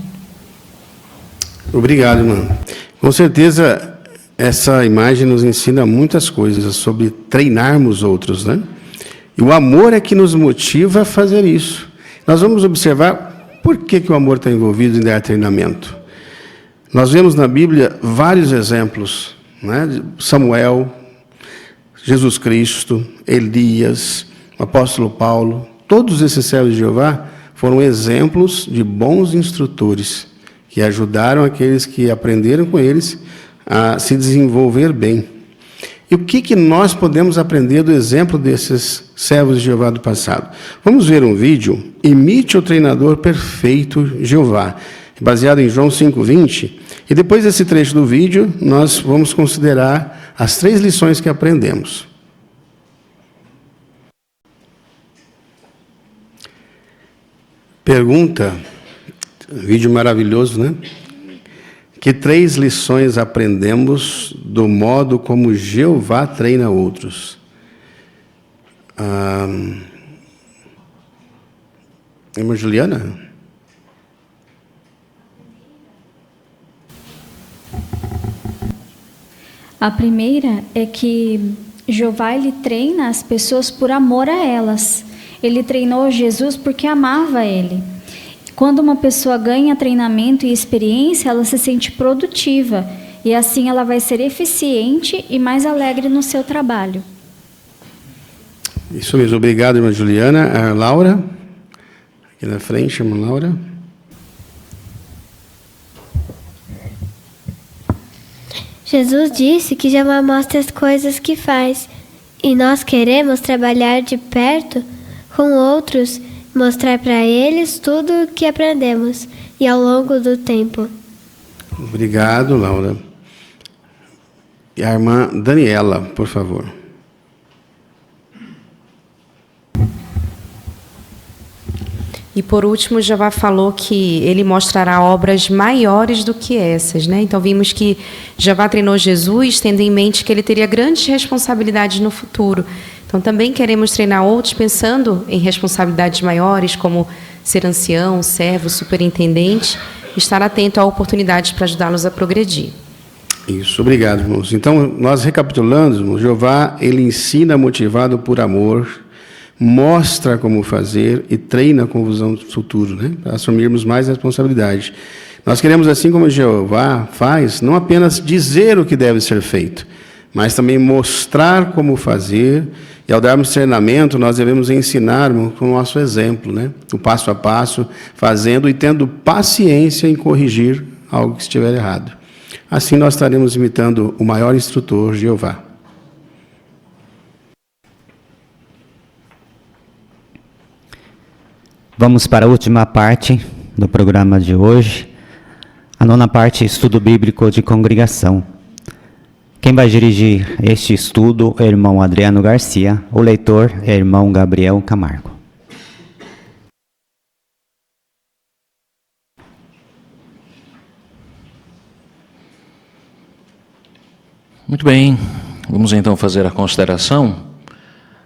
Obrigado, irmã. Com certeza, essa imagem nos ensina muitas coisas sobre treinarmos outros, né? E o amor é que nos motiva a fazer isso. Nós vamos observar por que o amor está envolvido em dar treinamento. Nós vemos na Bíblia vários exemplos, né? Samuel, Jesus Cristo, Elias, o apóstolo Paulo, todos esses servos de Jeová foram exemplos de bons instrutores que ajudaram aqueles que aprenderam com eles a se desenvolver bem. E o que nós podemos aprender do exemplo desses servos de Jeová do passado? Vamos ver um vídeo, Imite o Treinador Perfeito Jeová, baseado em João 5:20, e depois desse trecho do vídeo, nós vamos considerar as 3 lições que aprendemos. Pergunta, vídeo maravilhoso, né? Que 3 lições aprendemos do modo como Jeová treina outros? Irmã Juliana? A primeira é que Jeová ele treina as pessoas por amor a elas. Ele treinou Jesus porque amava ele. Quando uma pessoa ganha treinamento e experiência, ela se sente produtiva e assim ela vai ser eficiente e mais alegre no seu trabalho. Isso mesmo, obrigado, irmã Juliana. A Laura, aqui na frente, irmã Laura. Jesus disse que Jeová mostra as coisas que faz, e nós queremos trabalhar de perto com outros, mostrar para eles tudo o que aprendemos e ao longo do tempo. Obrigado, Laura. E a irmã Daniela, por favor. E por último, Jeová falou que ele mostrará obras maiores do que essas, né? Então vimos que Jeová treinou Jesus, tendo em mente que ele teria grandes responsabilidades no futuro. Então também queremos treinar outros pensando em responsabilidades maiores, como ser ancião, servo, superintendente, estar atento a oportunidades para ajudá-los a progredir. Isso, obrigado, irmãos. Então, nós recapitulando, irmãos, Jeová, ele ensina motivado por amor, mostra como fazer e treina com visão do futuro, né? Para assumirmos mais responsabilidade. Nós queremos, assim como Jeová faz, não apenas dizer o que deve ser feito, mas também mostrar como fazer. E ao darmos treinamento, nós devemos ensinar com o nosso exemplo, né? O passo a passo, fazendo e tendo paciência em corrigir algo que estiver errado. Assim nós estaremos imitando o maior instrutor, Jeová. Vamos para a última parte do programa de hoje, a nona parte, estudo bíblico de congregação. Quem vai dirigir este estudo é o irmão Adriano Garcia, o leitor é o irmão Gabriel Camargo. Muito bem, vamos então fazer a consideração.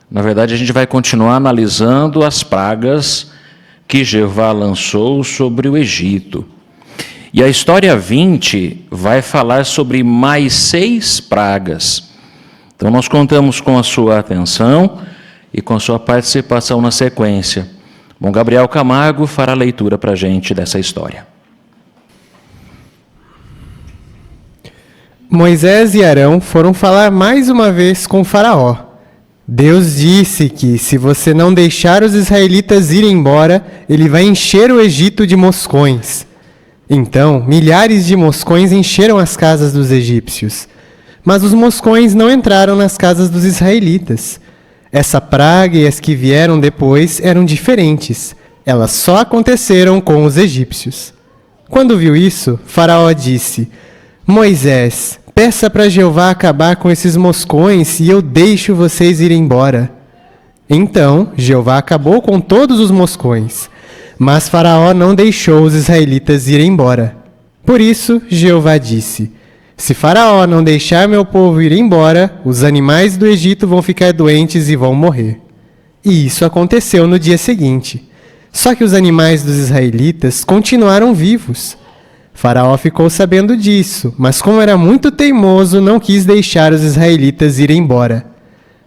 Na verdade, a gente vai continuar analisando as pragas que Jeová lançou sobre o Egito. E a história 20 vai falar sobre mais 6 pragas. Então, nós contamos com a sua atenção e com a sua participação na sequência. Bom, Gabriel Camargo fará a leitura para a gente dessa história. Moisés e Arão foram falar mais uma vez com Faraó. Deus disse que, se você não deixar os israelitas irem embora, ele vai encher o Egito de moscões. Então, milhares de moscões encheram as casas dos egípcios. Mas os moscões não entraram nas casas dos israelitas. Essa praga e as que vieram depois eram diferentes. Elas só aconteceram com os egípcios. Quando viu isso, Faraó disse: Moisés, peça para Jeová acabar com esses moscões e eu deixo vocês irem embora. Então, Jeová acabou com todos os moscões, mas Faraó não deixou os israelitas irem embora. Por isso, Jeová disse: se Faraó não deixar meu povo ir embora, os animais do Egito vão ficar doentes e vão morrer. E isso aconteceu no dia seguinte. Só que os animais dos israelitas continuaram vivos. Faraó ficou sabendo disso, mas como era muito teimoso, não quis deixar os israelitas irem embora.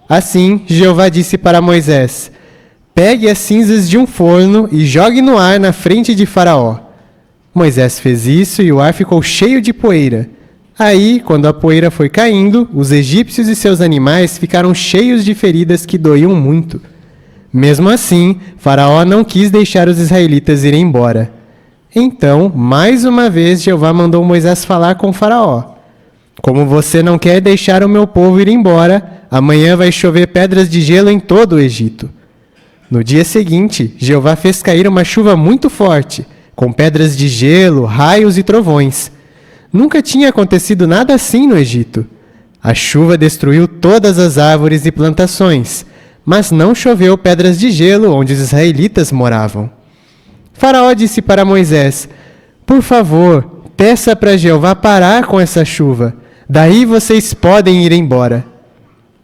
Assim, Jeová disse para Moisés: pegue as cinzas de um forno e jogue no ar na frente de Faraó. Moisés fez isso e o ar ficou cheio de poeira. Aí, quando a poeira foi caindo, os egípcios e seus animais ficaram cheios de feridas que doíam muito. Mesmo assim, Faraó não quis deixar os israelitas irem embora. Então, mais uma vez, Jeová mandou Moisés falar com Faraó. Como você não quer deixar o meu povo ir embora, amanhã vai chover pedras de gelo em todo o Egito. No dia seguinte, Jeová fez cair uma chuva muito forte, com pedras de gelo, raios e trovões. Nunca tinha acontecido nada assim no Egito. A chuva destruiu todas as árvores e plantações, mas não choveu pedras de gelo onde os israelitas moravam. Faraó disse para Moisés: por favor, peça para Jeová parar com essa chuva. Daí vocês podem ir embora.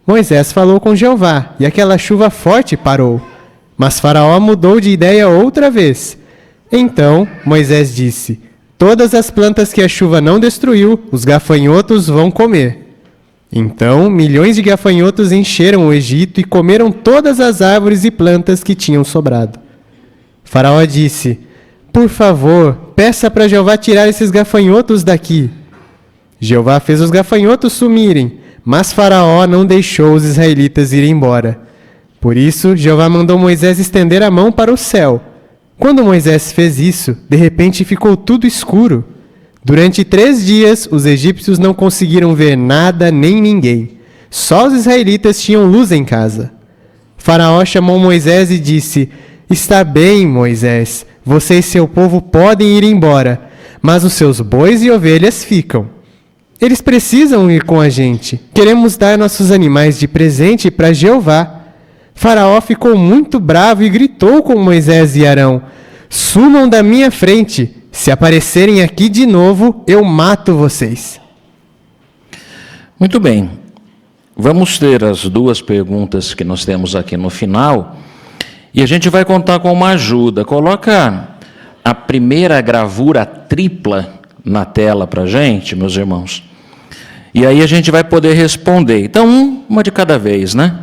Moisés falou com Jeová, e aquela chuva forte parou. Mas Faraó mudou de ideia outra vez. Então Moisés disse: todas as plantas que a chuva não destruiu, os gafanhotos vão comer. Então milhões de gafanhotos encheram o Egito e comeram todas as árvores e plantas que tinham sobrado. Faraó disse: por favor, peça para Jeová tirar esses gafanhotos daqui. Jeová fez os gafanhotos sumirem, mas Faraó não deixou os israelitas irem embora. Por isso, Jeová mandou Moisés estender a mão para o céu. Quando Moisés fez isso, de repente ficou tudo escuro. Durante 3 dias, os egípcios não conseguiram ver nada nem ninguém. Só os israelitas tinham luz em casa. Faraó chamou Moisés e disse: está bem, Moisés, você e seu povo podem ir embora, mas os seus bois e ovelhas ficam. Eles precisam ir com a gente. Queremos dar nossos animais de presente para Jeová. Faraó ficou muito bravo e gritou com Moisés e Arão: sumam da minha frente. Se aparecerem aqui de novo, eu mato vocês. Muito bem. Vamos ter as 2 perguntas que nós temos aqui no final. E a gente vai contar com uma ajuda. Coloca a primeira gravura tripla na tela para a gente, meus irmãos. E aí a gente vai poder responder. Então, uma de cada vez, né?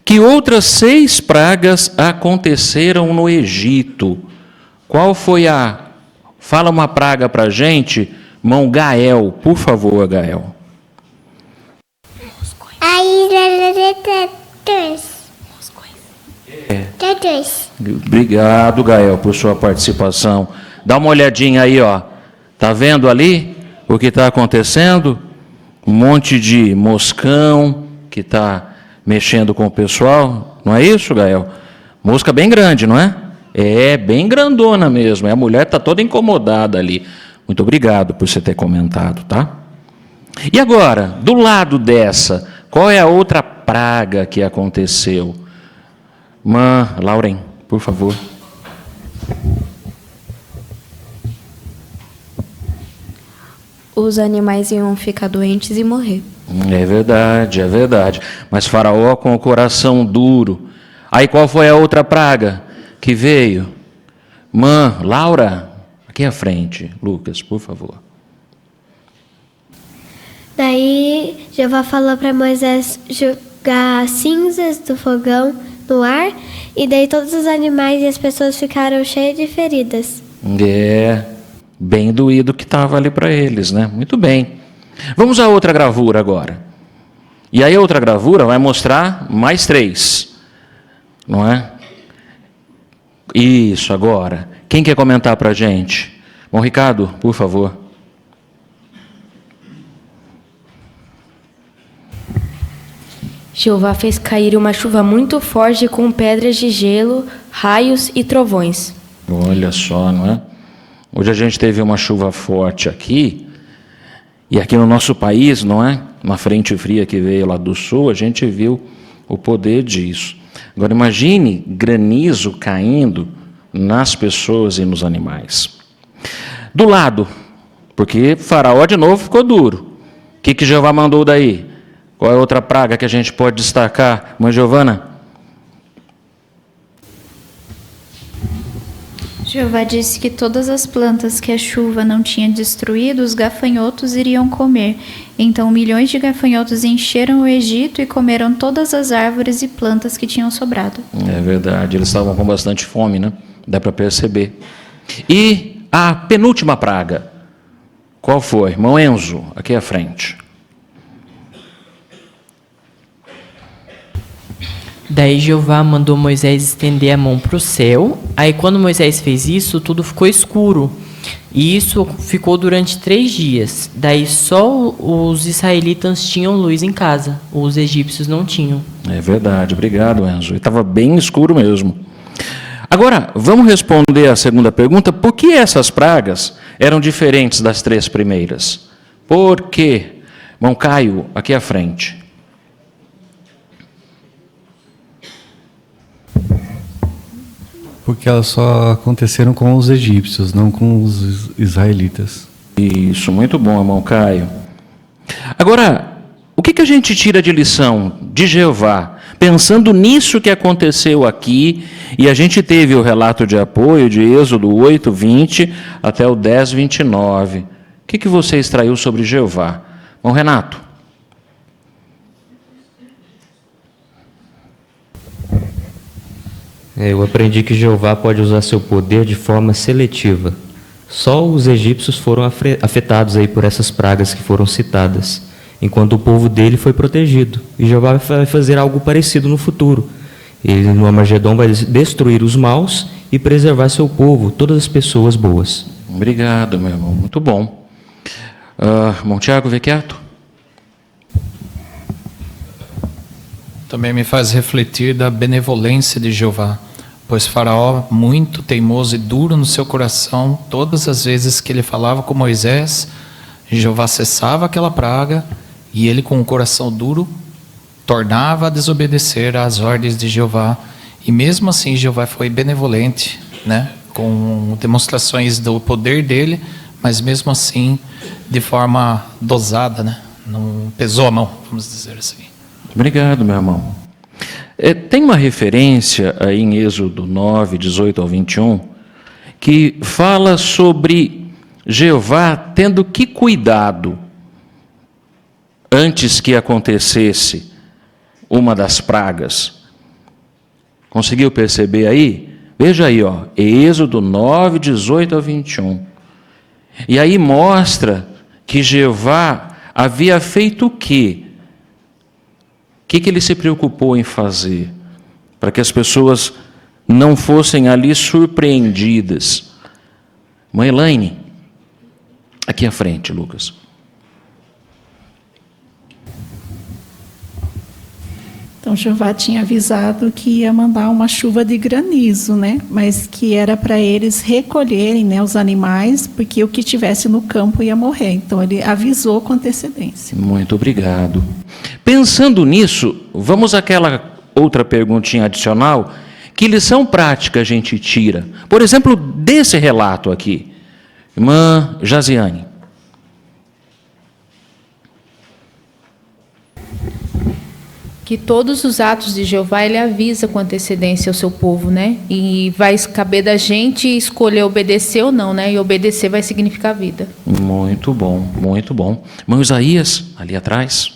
Que outras 6 pragas aconteceram no Egito? Qual foi a... Fala uma praga para a gente, irmão Gael. Por favor, Gael. A ilha de Tetris. Obrigado, Gael, por sua participação. Dá uma olhadinha aí, ó. Tá vendo ali o que está acontecendo? Um monte de moscão que está mexendo com o pessoal. Não é isso, Gael? Mosca bem grande, não é? É, bem grandona mesmo. A mulher está toda incomodada ali. Muito obrigado por você ter comentado, tá? E agora, do lado dessa, qual é a outra praga que aconteceu? Irmã Lauren, por favor. Os animais iam ficar doentes e morrer. É verdade, é verdade. Mas Faraó com o coração duro. Aí qual foi a outra praga que veio? Irmã Laura, aqui à frente. Lucas, por favor. Daí Jeová falou para Moisés jogar cinzas do fogão no ar, e daí todos os animais e as pessoas ficaram cheios de feridas. É, bem doído que estava ali para eles, né? Muito bem. Vamos à outra gravura agora. E aí a outra gravura vai mostrar mais 3, não é? Isso, agora. Quem quer comentar para a gente? Bom, Ricardo, por favor. Jeová fez cair uma chuva muito forte com pedras de gelo, raios e trovões. Olha só, não é? Hoje a gente teve uma chuva forte aqui, e aqui no nosso país, não é? Uma frente fria que veio lá do sul, a gente viu o poder disso. Agora imagine granizo caindo nas pessoas e nos animais. Do lado, porque Faraó de novo ficou duro. O que Jeová mandou daí? Qual é a outra praga que a gente pode destacar, mãe Giovana? Jeová disse que todas as plantas que a chuva não tinha destruído, os gafanhotos iriam comer. Então milhões de gafanhotos encheram o Egito e comeram todas as árvores e plantas que tinham sobrado. É verdade, eles estavam com bastante fome, né? Dá para perceber. E a penúltima praga, qual foi? Irmão Enzo, aqui à frente. Daí Jeová mandou Moisés estender a mão para o céu. Aí quando Moisés fez isso, tudo ficou escuro. E isso ficou durante 3 dias. Daí só os israelitas tinham luz em casa. Os egípcios não tinham. É verdade, obrigado, Enzo. Estava bem escuro mesmo. Agora, vamos responder a segunda pergunta. Por que essas pragas eram diferentes das 3 primeiras? Por quê? Irmão Caio, aqui à frente. Porque elas só aconteceram com os egípcios, não com os israelitas. Isso, muito bom, irmão Caio. Agora, o que a gente tira de lição de Jeová, pensando nisso que aconteceu aqui, e a gente teve o relato de apoio de Êxodo 8, 20 até o 10, 29. O que você extraiu sobre Jeová? Bom, Renato. Eu aprendi que Jeová pode usar seu poder de forma seletiva. Só os egípcios foram afetados aí por essas pragas que foram citadas, enquanto o povo dele foi protegido. E Jeová vai fazer algo parecido no futuro. Ele, no Armagedon, vai destruir os maus e preservar seu povo, todas as pessoas boas. Obrigado, meu irmão. Muito bom. Irmão Tiago Vecchiato. Também me faz refletir da benevolência de Jeová, pois Faraó, muito teimoso e duro no seu coração, todas as vezes que ele falava com Moisés, Jeová cessava aquela praga e ele, com o coração duro, tornava a desobedecer às ordens de Jeová. E mesmo assim Jeová foi benevolente, né, com demonstrações do poder dele, mas mesmo assim de forma dosada, né, não pesou a mão, vamos dizer assim. Obrigado, meu irmão. Tem uma referência aí em Êxodo 9, 18 ao 21, que fala sobre Jeová tendo que cuidado antes que acontecesse uma das pragas. Conseguiu perceber aí? Veja aí, ó, Êxodo 9, 18 ao 21. E aí mostra que Jeová havia feito o quê? O que ele se preocupou em fazer para que as pessoas não fossem ali surpreendidas? Mãe Elaine, aqui à frente, Lucas. Então, Jeová tinha avisado que ia mandar uma chuva de granizo, né? Mas que era para eles recolherem, né, os animais, porque o que tivesse no campo ia morrer. Então, ele avisou com antecedência. Muito obrigado. Pensando nisso, vamos àquela outra perguntinha adicional. Que lição prática a gente tira? Por exemplo, desse relato aqui. Irmã Jaziane. Que todos os atos de Jeová, ele avisa com antecedência ao seu povo, né? E vai caber da gente escolher obedecer ou não, né? E obedecer vai significar vida. Muito bom, muito bom. Irmão Isaías, ali atrás.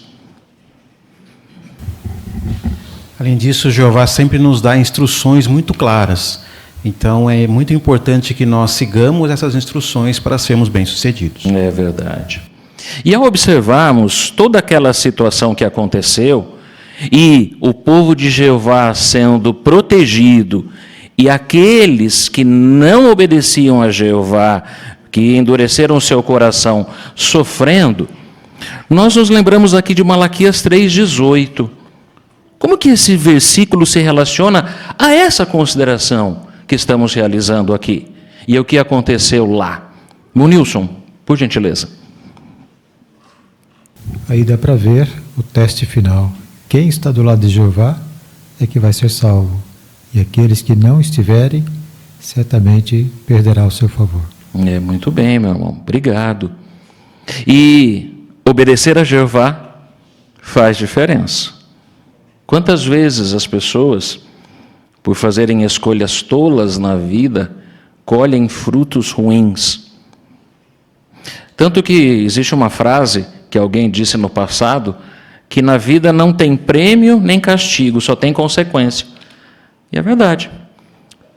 Além disso, Jeová sempre nos dá instruções muito claras. Então, é muito importante que nós sigamos essas instruções para sermos bem-sucedidos. É verdade. E ao observarmos toda aquela situação que aconteceu, e o povo de Jeová sendo protegido, e aqueles que não obedeciam a Jeová, que endureceram o seu coração, sofrendo, nós nos lembramos aqui de Malaquias 3,18. Como que esse versículo se relaciona a essa consideração que estamos realizando aqui? E o que aconteceu lá? Munilson, por gentileza. Aí dá para ver o teste final. Quem está do lado de Jeová é que vai ser salvo. E aqueles que não estiverem, certamente perderá o seu favor. É, muito bem, meu irmão. Obrigado. E obedecer a Jeová faz diferença. Quantas vezes as pessoas, por fazerem escolhas tolas na vida, colhem frutos ruins? Tanto que existe uma frase que alguém disse no passado, que na vida não tem prêmio nem castigo, só tem consequência. E é verdade.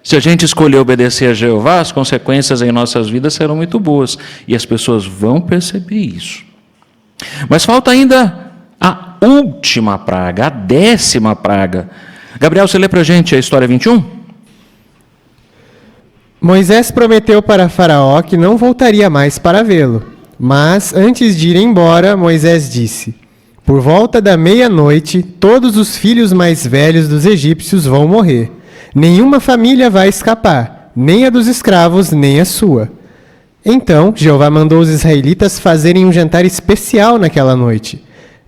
Se a gente escolher obedecer a Jeová, as consequências em nossas vidas serão muito boas. E as pessoas vão perceber isso. Mas falta ainda a última praga, a 10ª praga. Gabriel, você lê para a gente a história 21? Moisés prometeu para Faraó que não voltaria mais para vê-lo. Mas, antes de ir embora, Moisés disse: por volta da meia-noite, todos os filhos mais velhos dos egípcios vão morrer. Nenhuma família vai escapar, nem a dos escravos, nem a sua. Então, Jeová mandou os israelitas fazerem um jantar especial naquela noite.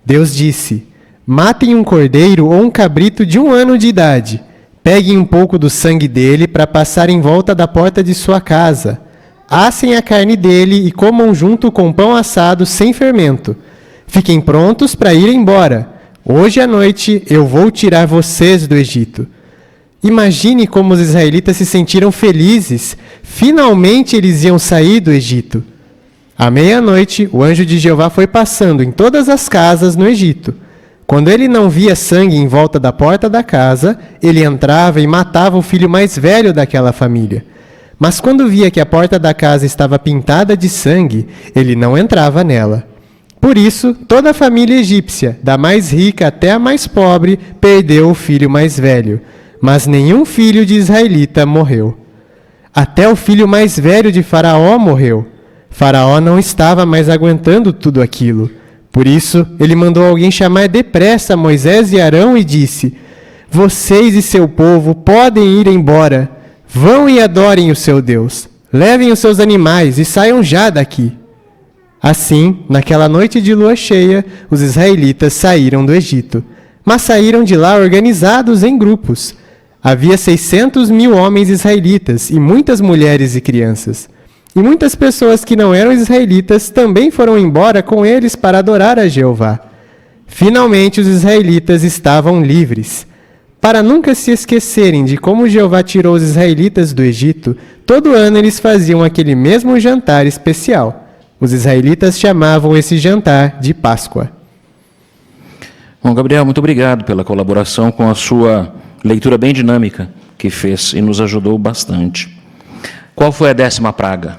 Deus disse: matem um cordeiro ou um cabrito de 1 ano de idade. Peguem um pouco do sangue dele para passar em volta da porta de sua casa. Assem a carne dele e comam junto com pão assado sem fermento. Fiquem prontos para ir embora. Hoje à noite eu vou tirar vocês do Egito. Imagine como os israelitas se sentiram felizes. Finalmente eles iam sair do Egito. À meia-noite, o anjo de Jeová foi passando em todas as casas no Egito. Quando ele não via sangue em volta da porta da casa, ele entrava e matava o filho mais velho daquela família. Mas quando via que a porta da casa estava pintada de sangue, ele não entrava nela. Por isso, toda a família egípcia, da mais rica até a mais pobre, perdeu o filho mais velho. Mas nenhum filho de israelita morreu. Até o filho mais velho de Faraó morreu. Faraó não estava mais aguentando tudo aquilo. Por isso, ele mandou alguém chamar depressa Moisés e Arão e disse: vocês e seu povo podem ir embora. Vão e adorem o seu Deus. Levem os seus animais e saiam já daqui. Assim, naquela noite de lua cheia, os israelitas saíram do Egito, mas saíram de lá organizados em grupos. Havia 600.000 homens israelitas e muitas mulheres e crianças. E muitas pessoas que não eram israelitas também foram embora com eles para adorar a Jeová. Finalmente os israelitas estavam livres. Para nunca se esquecerem de como Jeová tirou os israelitas do Egito, todo ano eles faziam aquele mesmo jantar especial. Os israelitas chamavam esse jantar de Páscoa. Bom, Gabriel, muito obrigado pela colaboração com a sua leitura bem dinâmica que fez e nos ajudou bastante. Qual foi a 10ª praga?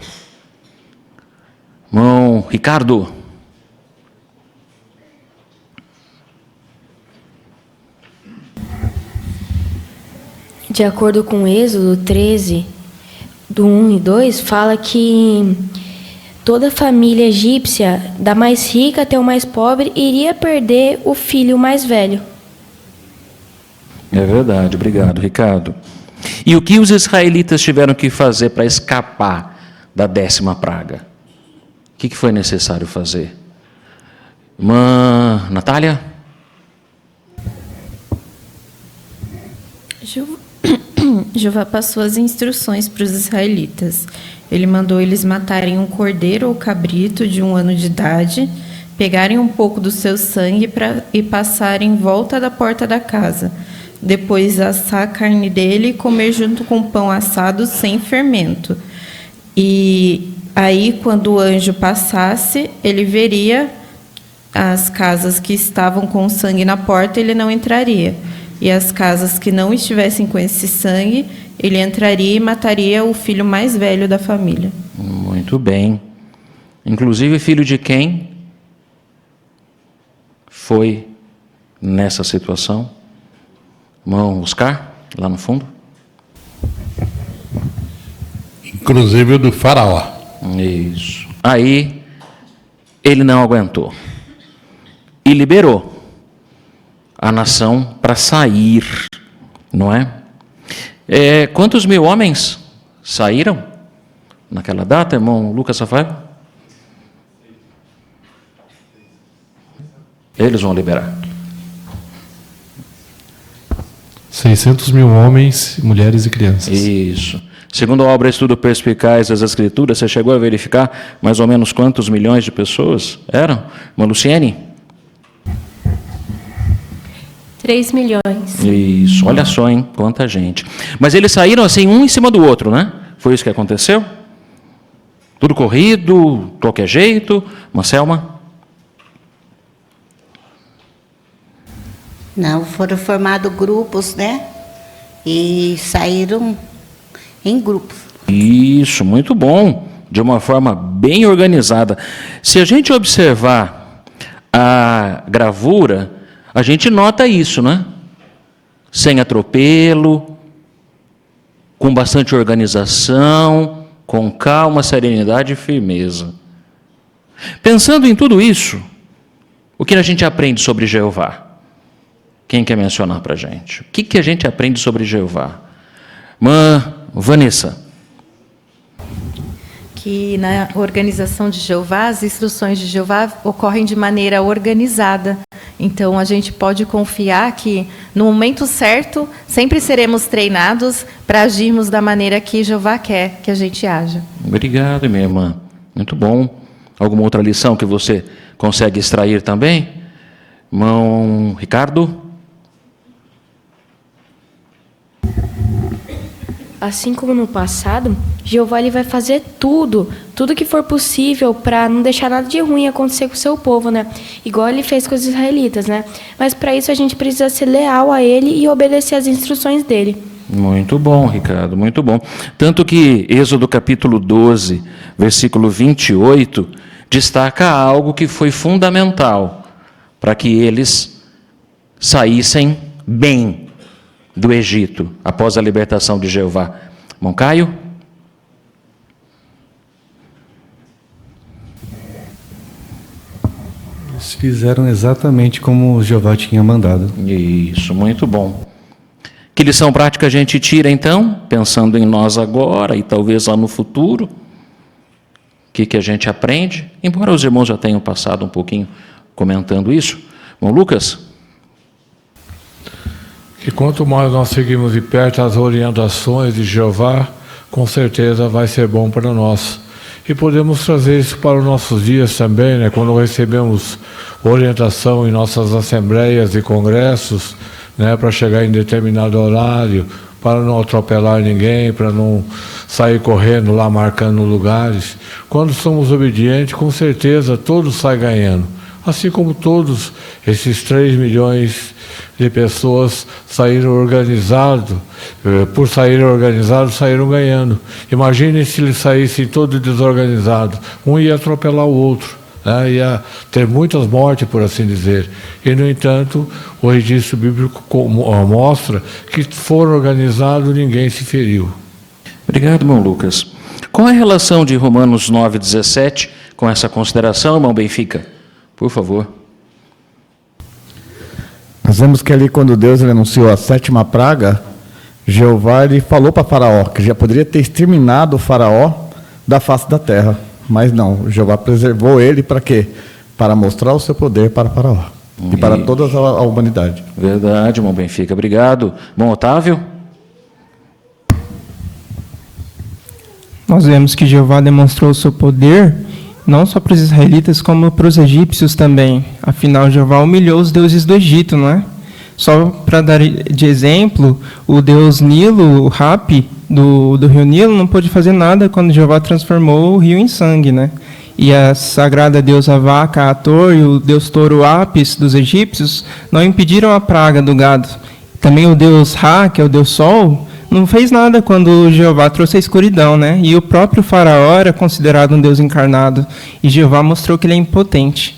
Irmão Ricardo. De acordo com Êxodo 13, do 1 e 2, fala que toda a família egípcia, da mais rica até o mais pobre, iria perder o filho mais velho. É verdade, obrigado, Ricardo. E o que os israelitas tiveram que fazer para escapar da 10ª praga? O que foi necessário fazer? Irmã Natália? Jeová passou as instruções para os israelitas. Ele mandou eles matarem um cordeiro ou cabrito de 1 ano de idade, pegarem um pouco do seu sangue e passarem em volta da porta da casa. Depois assar a carne dele e comer junto com pão assado sem fermento. E aí, quando o anjo passasse, ele veria as casas que estavam com sangue na porta, ele não entraria. E as casas que não estivessem com esse sangue, ele entraria e mataria o filho mais velho da família. Muito bem. Inclusive, filho de quem foi nessa situação? Irmão Oscar, lá no fundo? Inclusive o do faraó. Isso. Aí, ele não aguentou. E liberou a nação para sair, não é? Quantos 1000 homens saíram naquela data, irmão Lucas Rafael? Eles vão liberar. 600.000 homens, mulheres e crianças. Isso. Segundo a obra Estudo Perspicaz das Escrituras, você chegou a verificar mais ou menos quantos milhões de pessoas eram? Irmã Luciene? 3 milhões. Isso, olha só, hein? Quanta gente. Mas eles saíram assim, um em cima do outro, né? Foi isso que aconteceu? Tudo corrido, qualquer jeito. Marcelma? Não, foram formados grupos, né? E saíram em grupos. Isso, muito bom. De uma forma bem organizada. Se a gente observar a gravura, a gente nota isso, né? Sem atropelo, com bastante organização, com calma, serenidade e firmeza. Pensando em tudo isso, o que a gente aprende sobre Jeová? Quem quer mencionar para a gente? O que a gente aprende sobre Jeová? Irmã Vanessa. Que na organização de Jeová, as instruções de Jeová ocorrem de maneira organizada. Então, a gente pode confiar que, no momento certo, sempre seremos treinados para agirmos da maneira que Jeová quer que a gente haja. Obrigado, minha irmã. Muito bom. Alguma outra lição que você consegue extrair também? Irmão Ricardo? Assim como no passado, Jeová ele vai fazer tudo que for possível para não deixar nada de ruim acontecer com o seu povo, né? Igual ele fez com os israelitas, né? Mas para isso a gente precisa ser leal a ele e obedecer às instruções dele. Muito bom, Ricardo, muito bom. Tanto que Êxodo capítulo 12, versículo 28, destaca algo que foi fundamental para que eles saíssem bem do Egito, após a libertação de Jeová. Irmão Caio? Eles fizeram exatamente como Jeová tinha mandado. Isso, muito bom. Que lição prática a gente tira, então, pensando em nós agora e talvez lá no futuro? O que a gente aprende? Embora os irmãos já tenham passado um pouquinho comentando isso. Irmão Lucas? E quanto mais nós seguimos de perto as orientações de Jeová, com certeza vai ser bom para nós. E podemos trazer isso para os nossos dias também, né? Quando recebemos orientação em nossas assembleias e congressos, né? Para chegar em determinado horário, para não atropelar ninguém, para não sair correndo lá marcando lugares. Quando somos obedientes, com certeza todos saem ganhando. Assim como todos esses 3 milhões de pessoas saíram organizados, por saírem organizados, saíram ganhando. Imaginem se eles saíssem todos desorganizados, um ia atropelar o outro, né? Ia ter muitas mortes, por assim dizer. E, no entanto, o registro bíblico mostra que foram organizados, ninguém se feriu. Obrigado, irmão Lucas. Qual é a relação de Romanos 9,17 com essa consideração, irmão Benfica? Por favor. Nós vemos que ali, quando Deus anunciou a 7ª praga, Jeová ele falou para Faraó que já poderia ter exterminado o Faraó da face da terra. Mas não, Jeová preservou ele para quê? Para mostrar o seu poder para Faraó e para toda a humanidade. Verdade, irmão Benfica. Obrigado. Bom, Otávio? Nós vemos que Jeová demonstrou o seu poder não só para os israelitas, como para os egípcios também. Afinal, Jeová humilhou os deuses do Egito, não é? Só para dar de exemplo, o deus Nilo, o Hapi, do rio Nilo, não pôde fazer nada quando Jeová transformou o rio em sangue, né? E a sagrada deusa vaca, Ator, e o deus touro Apis dos egípcios não impediram a praga do gado. Também o deus Ra, que é o deus sol, não fez nada quando Jeová trouxe a escuridão, né? E o próprio Faraó era considerado um Deus encarnado. E Jeová mostrou que ele é impotente.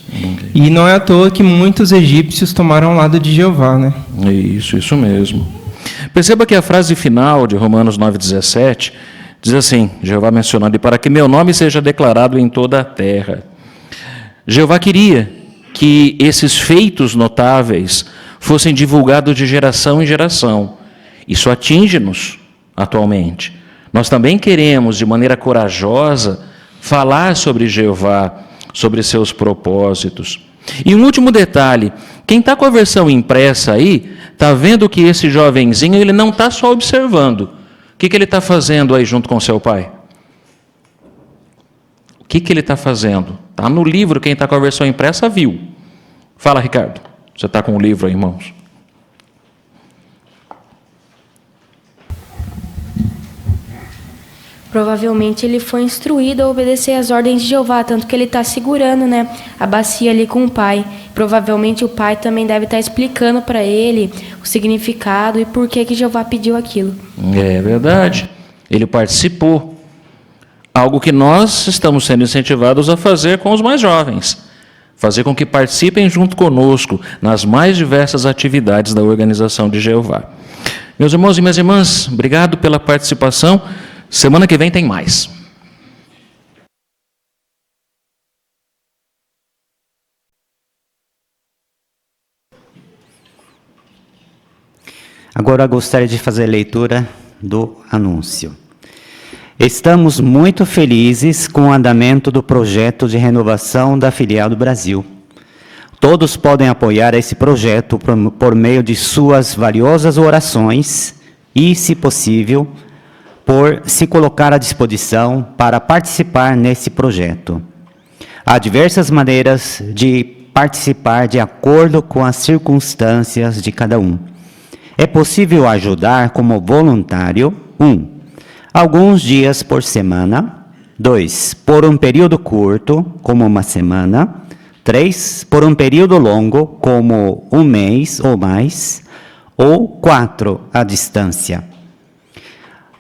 E não é à toa que muitos egípcios tomaram o lado de Jeová, né? Isso mesmo. Perceba que a frase final de Romanos 9,17 diz assim, Jeová mencionando, e para que meu nome seja declarado em toda a terra. Jeová queria que esses feitos notáveis fossem divulgados de geração em geração. Isso atinge-nos atualmente. Nós também queremos, de maneira corajosa, falar sobre Jeová, sobre seus propósitos. E um último detalhe, quem está com a versão impressa aí, está vendo que esse jovenzinho ele não está só observando. O que ele está fazendo aí junto com seu pai? O que ele está fazendo? Está no livro, quem está com a versão impressa viu. Fala, Ricardo. Você está com o livro aí, irmãos? Provavelmente ele foi instruído a obedecer às ordens de Jeová, tanto que ele está segurando, né, a bacia ali com o pai. Provavelmente o pai também deve estar explicando para ele o significado e por que Jeová pediu aquilo. É verdade. Ele participou. Algo que nós estamos sendo incentivados a fazer com os mais jovens. Fazer com que participem junto conosco nas mais diversas atividades da organização de Jeová. Meus irmãos e minhas irmãs, obrigado pela participação. Semana que vem tem mais. Agora eu gostaria de fazer a leitura do anúncio. Estamos muito felizes com o andamento do projeto de renovação da filial do Brasil. Todos podem apoiar esse projeto por meio de suas valiosas orações e, se possível, por se colocar à disposição para participar nesse projeto. Há diversas maneiras de participar de acordo com as circunstâncias de cada um. É possível ajudar como voluntário, 1. Alguns dias por semana. 2. Por um período curto, como uma semana. 3. Por um período longo, como um mês ou mais. Ou 4. À distância.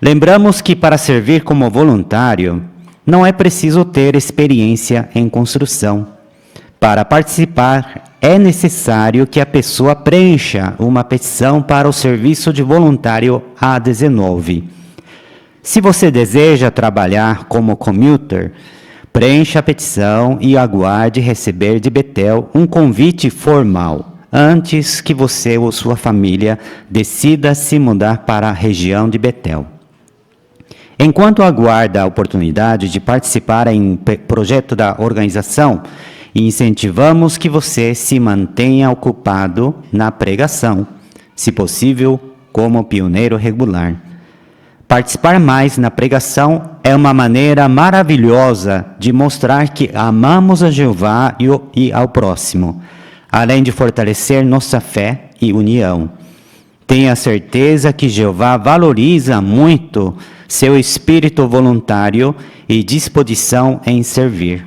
Lembramos que para servir como voluntário, não é preciso ter experiência em construção. Para participar, é necessário que a pessoa preencha uma petição para o serviço de voluntário A19. Se você deseja trabalhar como commuter, preencha a petição e aguarde receber de Betel um convite formal, antes que você ou sua família decida se mudar para a região de Betel. Enquanto aguarda a oportunidade de participar em um projeto da organização, incentivamos que você se mantenha ocupado na pregação, se possível, como pioneiro regular. Participar mais na pregação é uma maneira maravilhosa de mostrar que amamos a Jeová e ao próximo, além de fortalecer nossa fé e união. Tenha certeza que Jeová valoriza muito seu espírito voluntário e disposição em servir.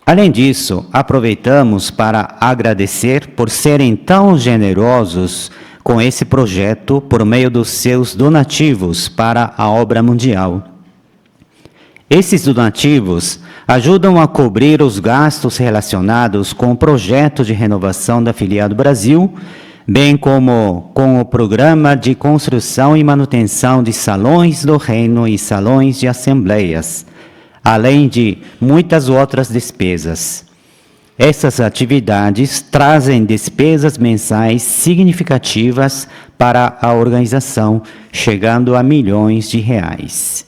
Além disso, aproveitamos para agradecer por serem tão generosos com esse projeto por meio dos seus donativos para a obra mundial. Esses donativos ajudam a cobrir os gastos relacionados com o projeto de renovação da filial do Brasil, bem como com o programa de construção e manutenção de salões do reino e salões de assembleias, além de muitas outras despesas. Essas atividades trazem despesas mensais significativas para a organização, chegando a milhões de reais.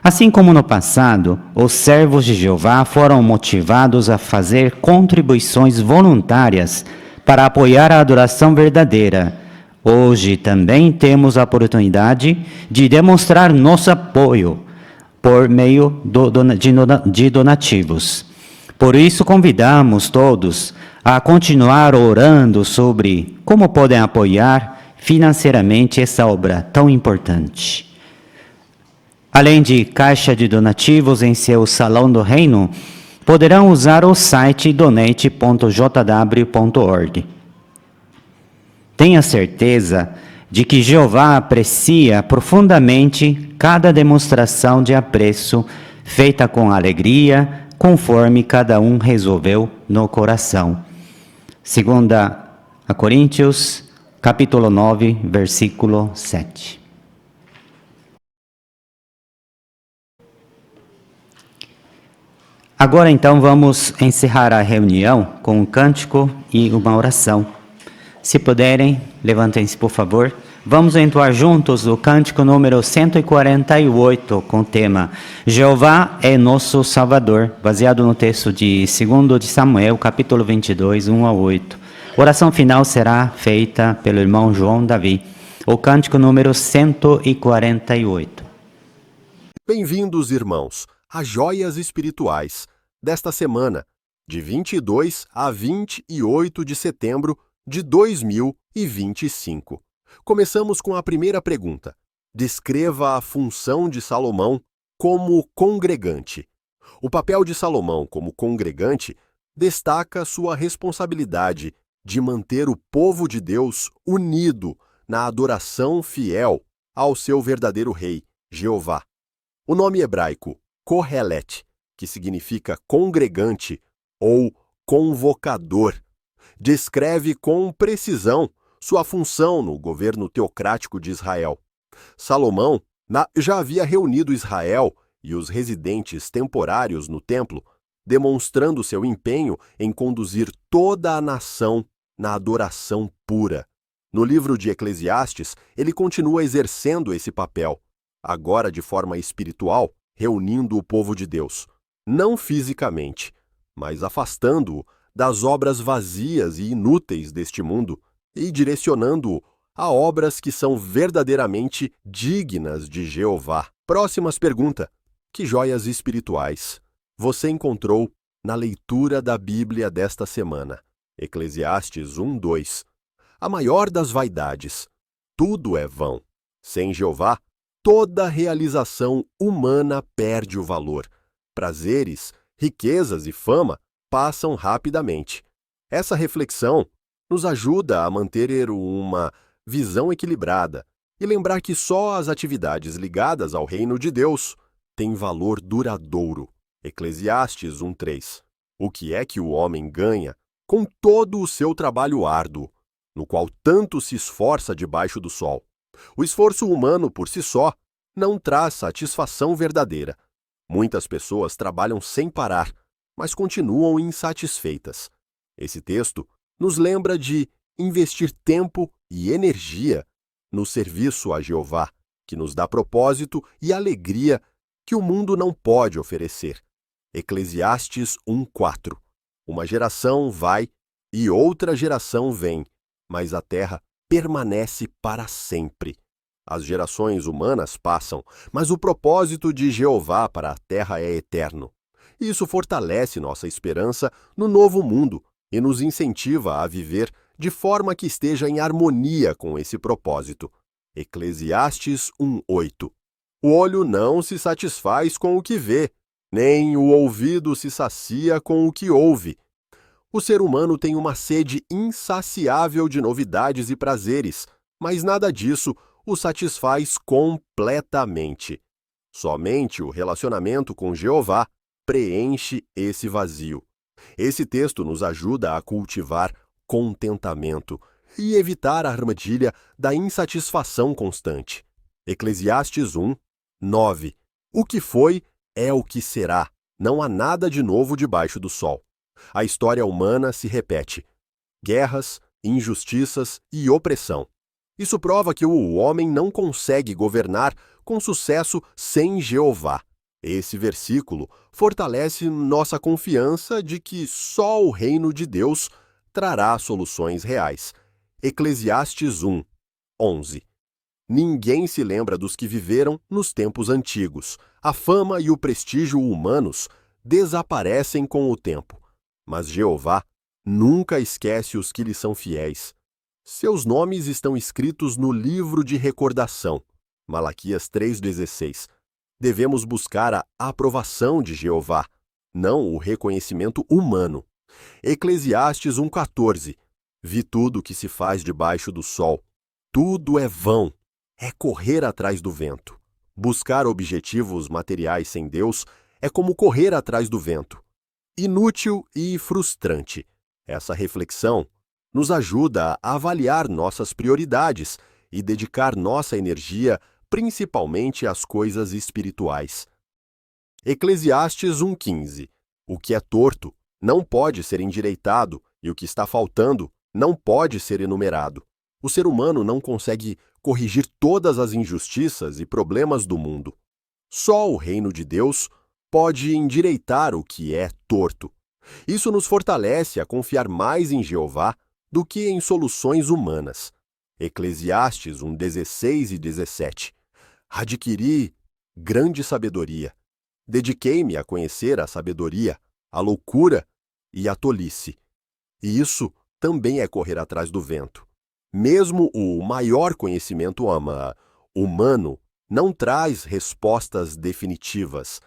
Assim como no passado, os servos de Jeová foram motivados a fazer contribuições voluntárias para apoiar a adoração verdadeira. Hoje também temos a oportunidade de demonstrar nosso apoio por meio de donativos. Por isso, convidamos todos a continuar orando sobre como podem apoiar financeiramente essa obra tão importante. Além de caixa de donativos em seu salão do reino, poderão usar o site donate.jw.org. Tenha certeza de que Jeová aprecia profundamente cada demonstração de apreço feita com alegria, conforme cada um resolveu no coração. 2 Coríntios, capítulo 9, versículo 7. Agora então vamos encerrar a reunião com um cântico e uma oração. Se puderem, levantem-se por favor. Vamos entoar juntos o cântico número 148 com o tema Jeová é nosso Salvador, baseado no texto de 2 de Samuel, capítulo 22, 1 a 8. A oração final será feita pelo irmão João Davi. O cântico número 148. Bem-vindos, irmãos, a Joias Espirituais, desta semana, de 22 a 28 de setembro de 2025. Começamos com a primeira pergunta. Descreva a função de Salomão como congregante. O papel de Salomão como congregante destaca sua responsabilidade de manter o povo de Deus unido na adoração fiel ao seu verdadeiro rei, Jeová. O nome hebraico Kohelet, que significa congregante ou convocador, descreve com precisão sua função no governo teocrático de Israel. Salomão já havia reunido Israel e os residentes temporários no templo, demonstrando seu empenho em conduzir toda a nação na adoração pura. No livro de Eclesiastes, ele continua exercendo esse papel, agora de forma espiritual, reunindo o povo de Deus, não fisicamente, mas afastando-o das obras vazias e inúteis deste mundo e direcionando-o a obras que são verdadeiramente dignas de Jeová. Próximas pergunta. Que joias espirituais você encontrou na leitura da Bíblia desta semana? Eclesiastes 1:2. A maior das vaidades. Tudo é vão. Sem Jeová, toda realização humana perde o valor. Prazeres, riquezas e fama passam rapidamente. Essa reflexão nos ajuda a manter uma visão equilibrada e lembrar que só as atividades ligadas ao reino de Deus têm valor duradouro. Eclesiastes 1:3. O que é que o homem ganha com todo o seu trabalho árduo, no qual tanto se esforça debaixo do sol? O esforço humano por si só não traz satisfação verdadeira. Muitas pessoas trabalham sem parar, mas continuam insatisfeitas. Esse texto nos lembra de investir tempo e energia no serviço a Jeová, que nos dá propósito e alegria que o mundo não pode oferecer. Eclesiastes 1:4. Uma geração vai e outra geração vem, mas a terra permanece para sempre. As gerações humanas passam, mas o propósito de Jeová para a terra é eterno. Isso fortalece nossa esperança no novo mundo e nos incentiva a viver de forma que esteja em harmonia com esse propósito. Eclesiastes 1:8. O olho não se satisfaz com o que vê, nem o ouvido se sacia com o que ouve. O ser humano tem uma sede insaciável de novidades e prazeres, mas nada disso o satisfaz completamente. Somente o relacionamento com Jeová preenche esse vazio. Esse texto nos ajuda a cultivar contentamento e evitar a armadilha da insatisfação constante. Eclesiastes 1:9. O que foi é o que será. Não há nada de novo debaixo do sol. a história humana se repete. Guerras, injustiças e opressão. Isso prova que o homem não consegue governar com sucesso sem Jeová. Esse versículo fortalece nossa confiança de que só o reino de Deus trará soluções reais. Eclesiastes 1, 11. Ninguém se lembra dos que viveram nos tempos antigos. A fama e o prestígio humanos desaparecem com o tempo. Mas Jeová nunca esquece os que lhe são fiéis. Seus nomes estão escritos no livro de recordação. Malaquias 3,16. Devemos buscar a aprovação de Jeová, não o reconhecimento humano. Eclesiastes 1,14. Vi tudo o que se faz debaixo do sol. Tudo é vão. É correr atrás do vento. Buscar objetivos materiais sem Deus é como correr atrás do vento. Inútil e frustrante. Essa reflexão nos ajuda a avaliar nossas prioridades e dedicar nossa energia principalmente às coisas espirituais. Eclesiastes 1,15. O que é torto não pode ser endireitado e o que está faltando não pode ser enumerado. O ser humano não consegue corrigir todas as injustiças e problemas do mundo. Só o reino de Deus pode endireitar o que é torto. Isso nos fortalece a confiar mais em Jeová do que em soluções humanas. Eclesiastes 1,16 e 17. Adquiri grande sabedoria. Dediquei-me a conhecer a sabedoria, a loucura e a tolice. E isso também é correr atrás do vento. Mesmo o maior conhecimento humano não traz respostas definitivas.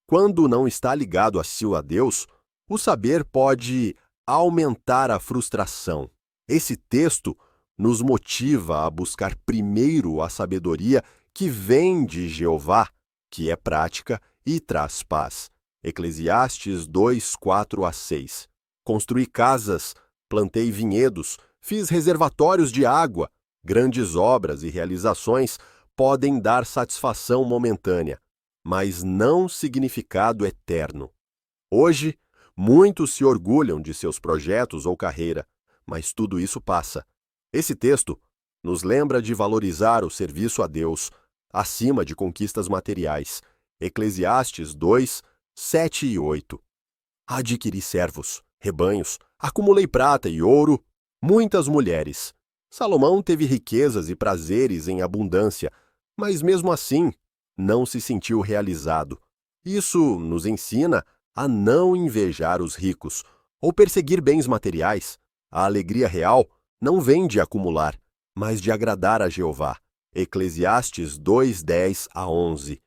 Quando não está ligado a Deus, o saber pode aumentar a frustração. Esse texto nos motiva a buscar primeiro a sabedoria que vem de Jeová, que é prática e traz paz. Eclesiastes 2, 4 a 6. Construí casas, plantei vinhedos, fiz reservatórios de água. Grandes obras e realizações podem dar satisfação momentânea, mas não significado eterno. Hoje, muitos se orgulham de seus projetos ou carreira, mas tudo isso passa. Esse texto nos lembra de valorizar o serviço a Deus acima de conquistas materiais. Eclesiastes 2, 7 e 8. Adquiri servos, rebanhos, acumulei prata e ouro, muitas mulheres. Salomão teve riquezas e prazeres em abundância, mas mesmo assim não se sentiu realizado. Isso nos ensina a não invejar os ricos ou perseguir bens materiais. A alegria real não vem de acumular, mas de agradar a Jeová. Eclesiastes 2, 10 a 11.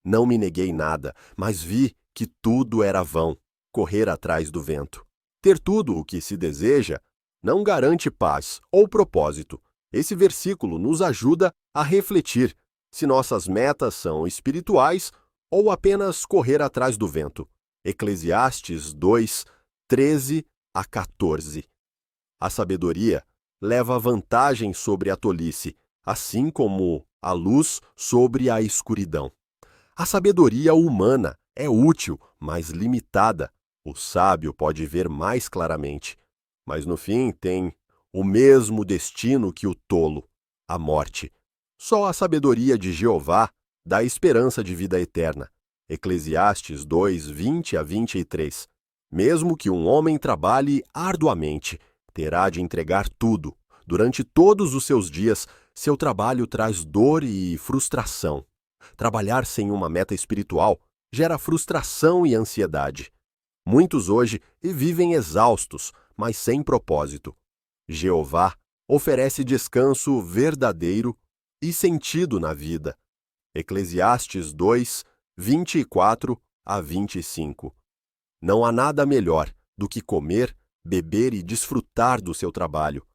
Não me neguei nada, mas vi que tudo era vão, correr atrás do vento. Ter tudo o que se deseja não garante paz ou propósito. Esse versículo nos ajuda a refletir se nossas metas são espirituais ou apenas correr atrás do vento. Eclesiastes 2, 13 a 14. A sabedoria leva vantagem sobre a tolice, assim como a luz sobre a escuridão. A sabedoria humana é útil, mas limitada. O sábio pode ver mais claramente, mas no fim tem o mesmo destino que o tolo, a morte. Só a sabedoria de Jeová dá esperança de vida eterna. Eclesiastes 2, 20 a 23. Mesmo que um homem trabalhe arduamente, terá de entregar tudo. Durante todos os seus dias, seu trabalho traz dor e frustração. Trabalhar sem uma meta espiritual gera frustração e ansiedade. Muitos hoje vivem exaustos, mas sem propósito. Jeová oferece descanso verdadeiro e sentido na vida. Eclesiastes 2, 24 a 25. Não há nada melhor do que comer, beber e desfrutar do seu trabalho.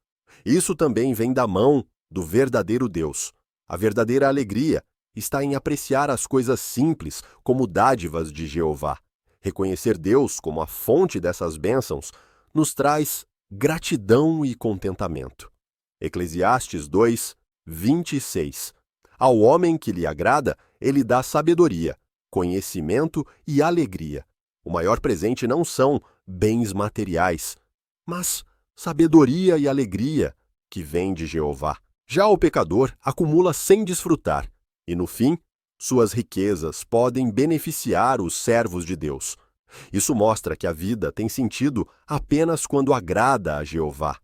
Isso também vem da mão do verdadeiro Deus. A verdadeira alegria está em apreciar as coisas simples como dádivas de Jeová. Reconhecer Deus como a fonte dessas bênçãos nos traz gratidão e contentamento. Eclesiastes 2, 26. Ao homem que lhe agrada, ele dá sabedoria, conhecimento e alegria. O maior presente não são bens materiais, mas sabedoria e alegria que vem de Jeová. Já o pecador acumula sem desfrutar, e no fim, suas riquezas podem beneficiar os servos de Deus. Isso mostra que a vida tem sentido apenas quando agrada a Jeová.